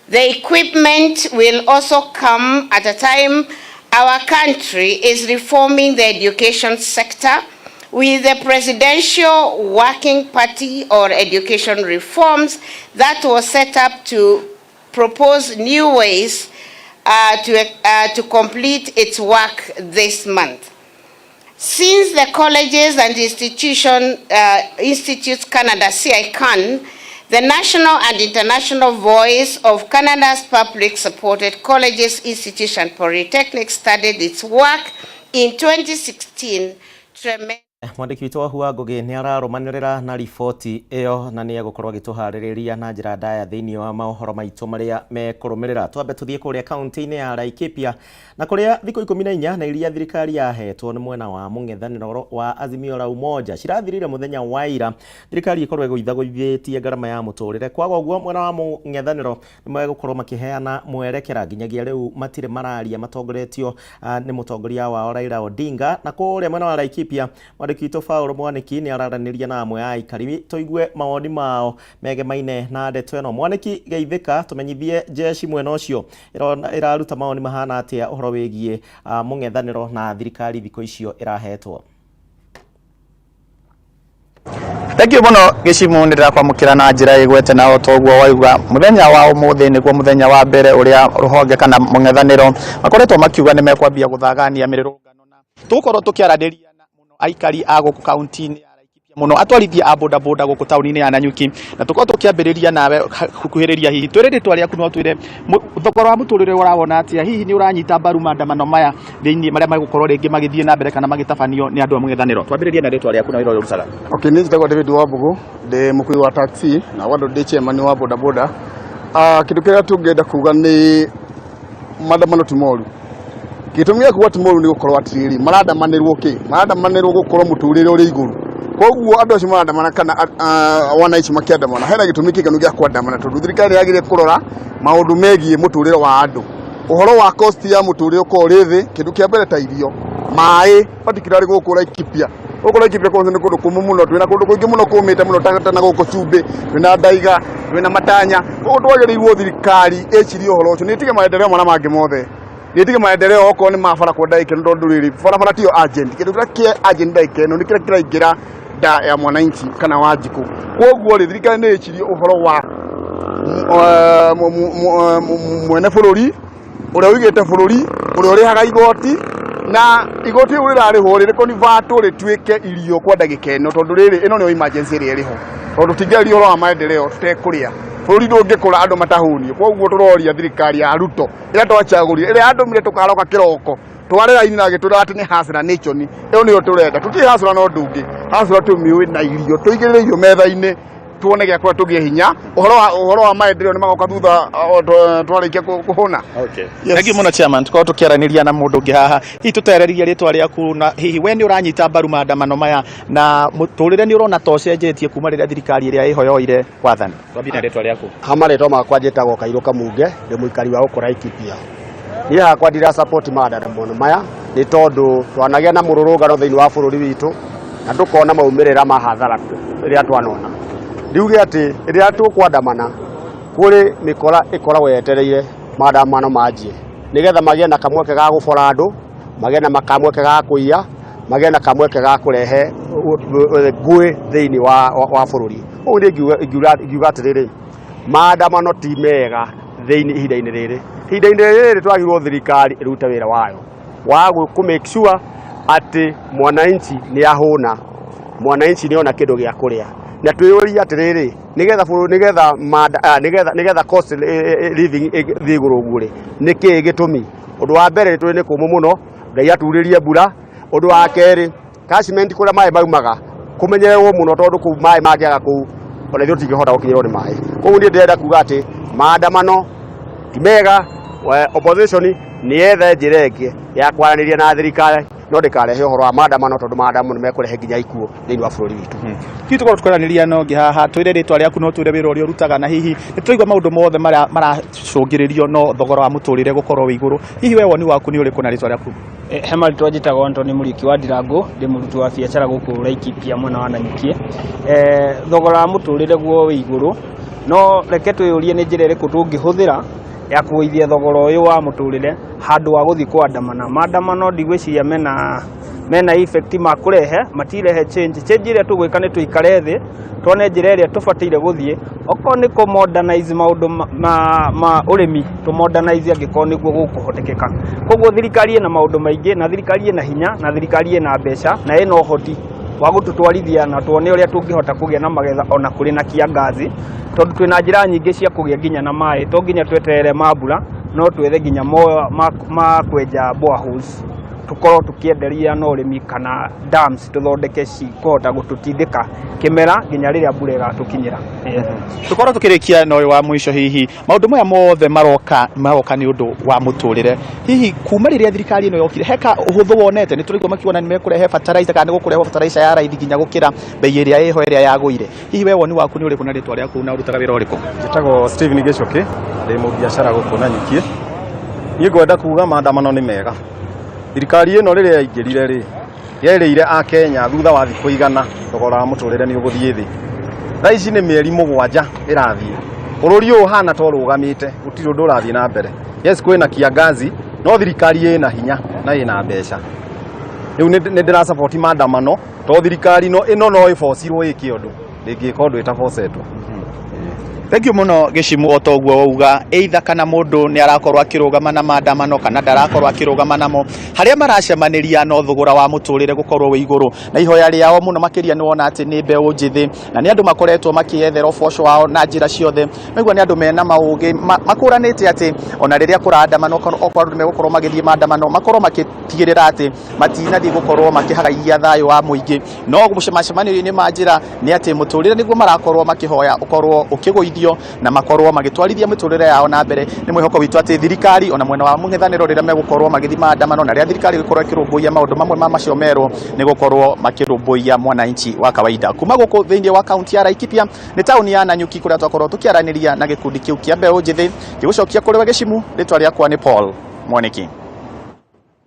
The equipment will also come at a time our country is reforming the education sector with the Presidential Working Party or education reforms that was set up to propose new ways to complete its work this month. Since the Colleges and Institutes Canada, CICAN, the national and international voice of Canada's public-supported colleges, institutes, and polytechnics started its work in 2016. Mwandiki witũ wa Hua Ngugi nĩ araromanĩrĩra na riboti ĩyo na nĩ egũkorwo agĩtũharĩrĩria na njĩra ndaya thĩinĩ wa maũhoro maitũ marĩa mekũrũmĩrĩra. Twambe tũthiĩ kũrĩa kaunti-inĩ ya Laikipia na kũrĩa thikũ 14 na iria thirikari yahetwo nĩ mwena wa mũng'ethanĩro wa Azimio la Umoja cirathirire mũthenya wa ira, thirikari ĩkorwo ĩgũithagũithĩtie ngarama ya mũtũrĩre. Kwaga ũguo mwena wa mũng'ethanĩro nĩ megũkorwo makĩheana mwerekera nginyagia rĩu matirĩ mararia matongoretio nĩ mũtongoria wao Raila Odinga. Na kũrĩa mwena wa Laikipia Mwandiki Faũlũ Mwaniki nĩ araranĩria na amwe a aikari tũigue mawoni mao megemaine na ndeto ĩno. Mwaniki geithĩka tũmenyithie jeshi mwena ũcio ĩraruta mawoni mahana atĩa ũhoro wĩgiĩ mũng'ethanĩro na thirikari thikũ icio ĩrahetwo. Thank muno gĩcimu ndĩra kwamũkĩra na njĩra ĩgwete na otoguo wauga muthenya wa ũmũthĩ nĩguo muthenya wa mbere ũrĩa rũhonge kana mũng'ethanĩro makoretwo makiuga nĩ mekwambia gũthagania mĩrũrũngano na tũkorwo tũkĩaranĩria aikari a gũkũ kaunti-inĩ ya Laikipia muno atwarithia a boda boda gũkũ taũni-inĩ ya Nanyuki na tũkorwo tũkĩambĩrĩria nawe kukuhĩrĩria hihi twĩrĩrĩ twari aku no twĩre thogora wa mũtũrĩre ũrawona atĩa hihi nĩ ũranyita mbaru maandamano maya thĩinĩ marĩa magũkorwo rĩngĩ magĩthiĩ na mbere kana magĩtabanio nĩ andũ a mũng'ethanĩro. Twambĩrĩrie na rĩtwa rĩaku na wĩra ũrĩa ũrutaga. Okay, nĩ njĩtagwo David Wambugu ndĩ mũkui wa taxi na wando ndĩ chairman wa boda boda. Kĩndũ kĩrĩa tũngĩenda kuga nĩ maandamano ti moru. Gitumia kuwa timoru ni gukorwo atiriri marandamanirwo marandamanirwo gukorwo muturire uri iguru koguo andu acio marandamana kana wanaici makiandamana hena gitumi kiganu gya kwandamana tondu thirikari yagire kurora maundu megie muturire wa andu uhoro wa cost ya muturire uko rithi kindu kia mbere ta irio mai patikirari guku Laikipia kwa ni kundu kumu muno twina kundu kuingi muno kumite muno na guku Chumbi twina Ndaiga twina Matanya koguo twagiriirwo thirikari ecirie uhoro ucio ni tige maendeleo mara mangi mothe Nitige maendeleo oko ni mafara kwa daike ndo nduriri fara tio agent kindu kira agent daike no nikira kiraingira da ya mwananchi kana wajiku koguo thirikari ni icirie uhoro wa mwene bururi uria wigite bururi uria urihaga igoti na igoti urirarihwo riri convert rituike irio kwa dagika ino tondu riri ino ni emergency iri riho tondu tingeri uhoro wa maendeleo tutekuria bururi ndungikura andu matahunio koguo turoria thirikari ya Ruto ira twachagurire ira andu mire tukaroka kiroko twarera ini na gitura ati ni hasra nation iyo niyo turenda tuti hasra no ndungi hasra tumiwe na irio tuigirire irio metha-ini tuone gya kwa tugie hinya uhoro wa maendeleo ni magoka thutha twarikia kuhuna. Okay, thank you muno chairman tuko tukiaraniria na mundu ngi haha hihi tutereririe ritwa riaku na hihi we ni uranyita mbaru maandamano maya na muturire ni urona tocenjetie kuma riria thirikari iria ihoyoire wathani. Twambie ritwa riaku. Hamaritwa makwa njitagwo Kairũ Kamunge ndi muikari wa gũkũ Laikipia. Ni hakwa ndira support maandamano maya ni tondu twanagia na mururungano thiini wa bururi witu na ndukona maumirira ma hathara riria twanona ndiuge ati riria tukwandamana kuri mikora ikoragwo yetereire maandamano manjie nigetha magie na kamweke ga gubora andu magie na makamweke ga kuiya magena kamweke ga kurehe ngui thiini wa bururi o ni ngiuga atiriri maandamano ti mega thiini ihinda-ini riri twagirwo thirikari irute wira wayo wa ku make sure ati mwananchi ni ahuna mwananchi ni ona kindu gia kuria na twiyuria atiriri nigetha cost living thiguru ngure niki gitumi undu wa mbere twi ni kumu muno ngai aturirie mbura undu wa keri catchment kuria mai maumaga kumenyererwo muno tondu ku mai mangiaga ku ona ithu tingihota gukinyirwo ni mai koguo ni ndirenda kuga ati maandamano ti mega opposition ni ethe njira ingi ya kwaraniria na thirikari no ndikarehe uhoro wa maandamano tondu maandamano ni mekurehe nginya ikuo thiini wa bururi witu kitu kwa tukwaraniria no ngi haha twire ritwa riaku no twire wira uria urutaga na hihi nituraigwa maundu mothe maracungiririo no thogora wa muturire gukorwo wi iguru hihi we woni waku ni uriku na ritwa riaku he marĩtwa njĩtagwo Antoni Mũriũki wa Ndirango ndĩ mũruti wa biacara gũkũ Laikipia mwena wa Nanyuki thogora wa mũtũrĩre guo wĩ igũrũ no reke twĩyũrie nĩ njĩra ĩrĩkũ tũngĩhũthĩra ya kũgũithia thogora ũyũ wa mũtũrĩre handũ wa gũthiĩ kwandamana maandamano ndigwĩciria mena effect ma kũrehe matirehe change ĩrĩa tũgwĩka nĩ tũikare thĩ tuone njĩra ĩrĩa tũbataire gũthiĩ okorwo nĩ kũ modernize maũndũ ma ũrĩmi tũ modernize angĩkorwo nĩguo gũkũhotekeka koguo thirikari ĩna maũndũ maingĩ na thirikari ĩna hinya na thirikari ĩna mbeca na ĩna ũhoti wa gũtũtwarithia na tuone ũrĩa tũngĩhota kũgĩa na magetha ona kũrĩ na kiangazi tondũ twĩna njĩra nyingĩ cia kũgĩa nginya na maĩ to nginya tweterere mambura no twethe nginya ma kwenja boreholes tukorwo tukienderia no ũrĩmi kana dams tuthondeke cikũhota gũtũtindĩka kimera nginya rĩrĩa mbura ĩgatukinyĩra tukorwo tukirikia no wa mwisho hihi maundu maya mothe maroka ni undu wa mũtũrĩre hihi kuma rĩrĩa thirikari ĩno yokire heka ũhũthũ wonete nĩ tũrĩgwo makiona nĩ mekũrehe fertilizer kana gũkũrehe fertilizer ya raithi nginya gũkĩra bei ĩrĩa ĩho ĩrĩa yagũire hihi we woni waku nĩ ũrĩkũ na rĩtwa rĩaku na ũrutaga wĩra ũrĩkũ njĩtagwo Steven Gicoki ndĩ mũbiacara gũkũ Nanyuki niĩ ngwenda kuga maandamano nĩ mega thirikari ĩno rĩrĩa yaingĩrire rĩ yerĩire a Kenya thutha wa thikũ igana thogora wa mũtũrĩre nĩ ũgũthiĩ thĩ thaa ici nĩ mĩeri mũgwanja ĩrathiĩ bũrũri ũyũ hana to rũgamĩte gũtirĩ ũndũ ũrathiĩ na mbere yes kwĩna kiangazi no thirikari ĩna hinya na ĩna mbeca rĩu nĩ ndĩra support maandamano to thirikari ĩno no ĩbocirwo ĩke ũndũ ndĩngĩka ũndũ ĩtabocetwo Thank you muno Gĩchimũ o toguo wauga either kana mũndũ nĩ arakorwo akĩrũgama na maandamano kana ndarakorwo akĩrũgama namo harĩa maracemaniria no thogora wa mũtũrĩre gũkorwo wĩ igũrũ na ihoya rĩao mũno makĩria nĩ wona atĩ nĩ mbeũ njĩthĩ na nĩ andũ makoretwo makĩethera ũboco wao na njĩra ciothe maigua nĩ andũ mena maũgĩ makũranĩte atĩ ona rĩrĩa kũraandamano okorwo andũ megũkorwo magĩthiĩ maandamano makorwo makĩtigĩrĩra atĩ matinathiĩ gũkorwo makĩhagagia thayũ wa mũingĩ no macemanio-inĩ ma njĩra nĩ atĩ mũtũrĩre nĩguo marakorwo makĩhoya ũkorwo ũkĩgũithio na makorwo magĩtwarithia mĩtũrĩre yao na mbere nĩ mwĩhoko witũ atĩ thirikari ona mwena wa mũng'ethanĩro rĩrĩa megũkorwo magĩthiĩ maandamano na rĩrĩa thirikari ĩgũkorwo ĩkĩrũmbũiya maũndũ mamwe ma macio merũ nĩ gũkorwo makĩrũmbũiya mwananchi wa kawaida kuma gũkũ thĩinĩ wa kaunti ya Laikipia nĩ taũni ya Nanyuki kũrĩa twakorwo tũkĩaranĩria na gĩkundi kĩu kĩa mbeũ njĩthĩ gĩgũcokia kũrĩ we Gĩchimũ rĩtwa rĩakwa nĩ Paul Mwaniki.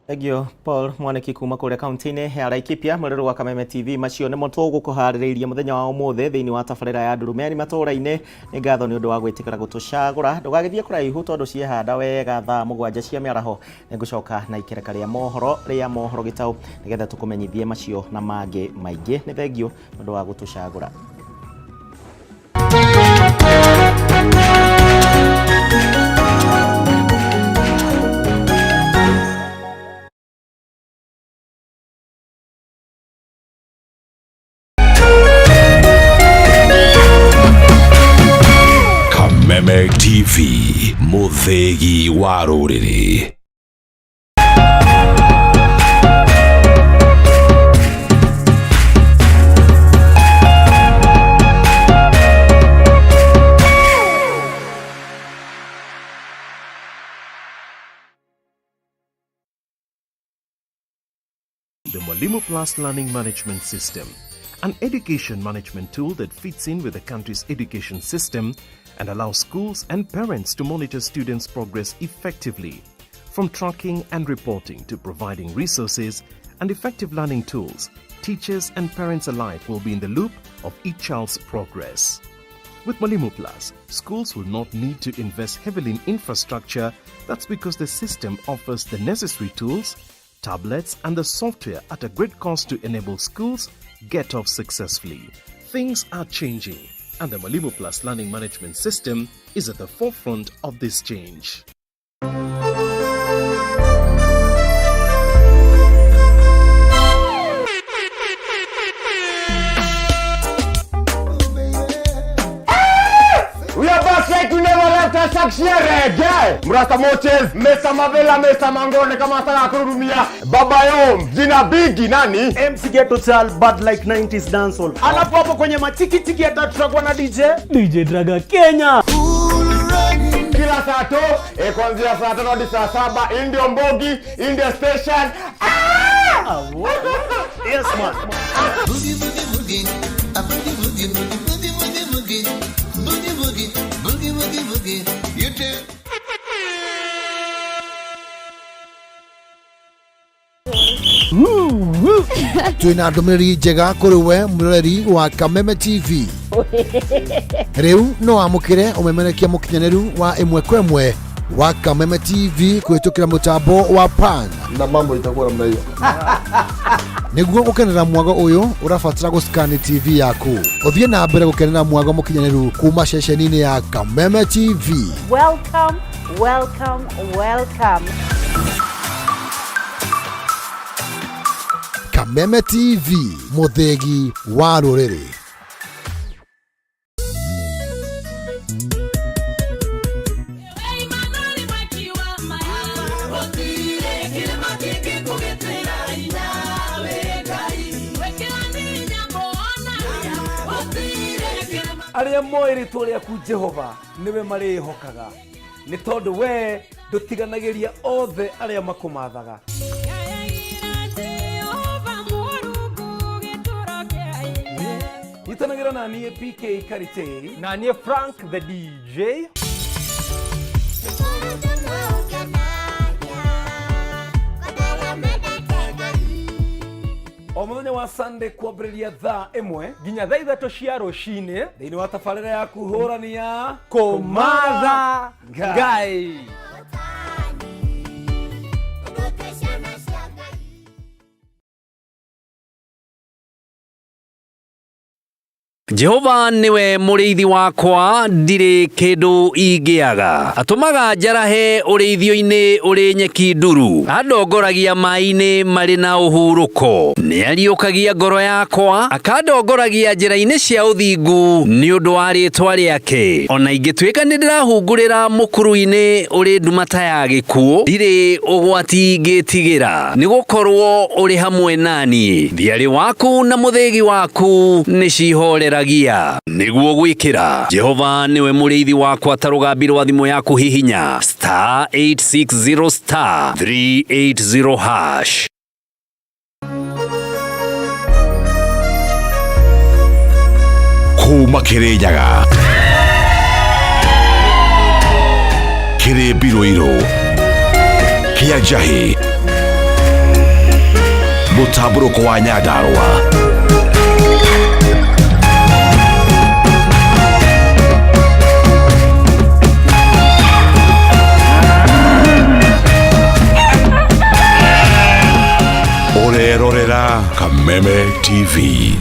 Egio Paul Mwaniki kuma kũrĩa kaunti-inĩ ya Laikipia mũrĩrũ wa Kameme TV macio nĩmo tũgũkũharĩrĩirie mũthenya wa ũmũthĩ thĩinĩ wa tabarĩra ya Ndũrũmeni matũũra-inĩ nĩ ngatho nĩ ũndũ wa gwĩtĩkĩra gũtũcagũra ndũgagĩthiĩ kũraihu tondũ ciehanda wega thaa mũgwanja cia mĩaraho nĩ ngũcoka na ikereka rĩa mohoro gĩtaũ nĩgetha tũkũmenyithie macio na mangĩ maingĩ nĩ thengio nĩ ũndũ wa gũtũcagũra. Kameme TV muthegi wa rũrĩrĩ. The Mwalimu Plus Learning Management System, an education management tool that fits in with the country's education system and allows schools and parents to monitor students' progress effectively. From tracking and reporting to providing resources and effective learning tools, teachers and parents alike will be in the loop of each child's progress. With Mwalimu Plus, schools will not need to invest heavily in infrastructure. That's because the system offers the necessary tools, tablets, and the software at a great cost to enable schools get off successfully. Things are changing, and the Mwalimu Plus learning management system is at the forefront of this change. We are back like we never left us again. Mrasta Moches, Mesa Mavela, Mesa Mangone, kama sana kurumia. Baba Yom, jina bigi nani? MC Ghetto Chal, bad like 90s dancehall. Anapo hapo kwenye matiki tiki atatrackwa na DJ Draga Kenya. Kila saa to, kuanzia saa 5 hadi saa 7, Indio Mbogi, India Station. Yes man. Boogie boogie boogie, a boogie boogie boogie boogie boogie boogie, boogie boogie boogie boogie boogie. You too. Twina ndumiriri njega kuri we murori wa Kameme TV. Riu no amukire umemerekia mukinyaneru wa imwe kwa imwe wa Kameme TV kuhitukira mutambo wa pan na mambo itakuwa namna hiyo. Niguo gukenera mwago uyu urafatira guscan TV yaku. Uthie na mbere gukenera mwago mukinyaneru kuma ceceni-ini ya Kameme TV. Welcome, welcome, welcome. Kameme TV, muthegi wa ruriri. Aria moiri tole ku Jehova niwe marihokaga ni tondu we dutiganagiria othe aria makumathaga. Itanagira na niye PK Karite na niye Frank the DJ. Omuthenya wa Sunday kwambĩrĩria thaa 1 nginya thaa 3 cia rũcinĩ thĩinĩ wa tabarĩra ya kũhũrania kũmatha Ngai. Jehova niwe muriithi wakwa ndire kindu ingiaga atumaga njarahe uriithio-ini uri nyeki nduru andongoragia mai-ini mari na uhuruko ni ariukagia ngoro yakwa akandongoragia njira-ini cia uthingu ni undu wa ritwa riake ona ingituika ni ndirahungurira mukuru-ini uri ndumata ya gikuo ndire ugwati ngitigira ni gukorwo uri hamwe nani thiari waku na muthegi waku ni cihorera niguo gwikira Jehova niwe muriithi wakwa tarugambi rwa thimu yaku hihinya *860*380#. Kuma Kirinyaga Kiri Biroiro Kia Jahi Mutaburuko wa Nyandarua Orerorera Kameme TV.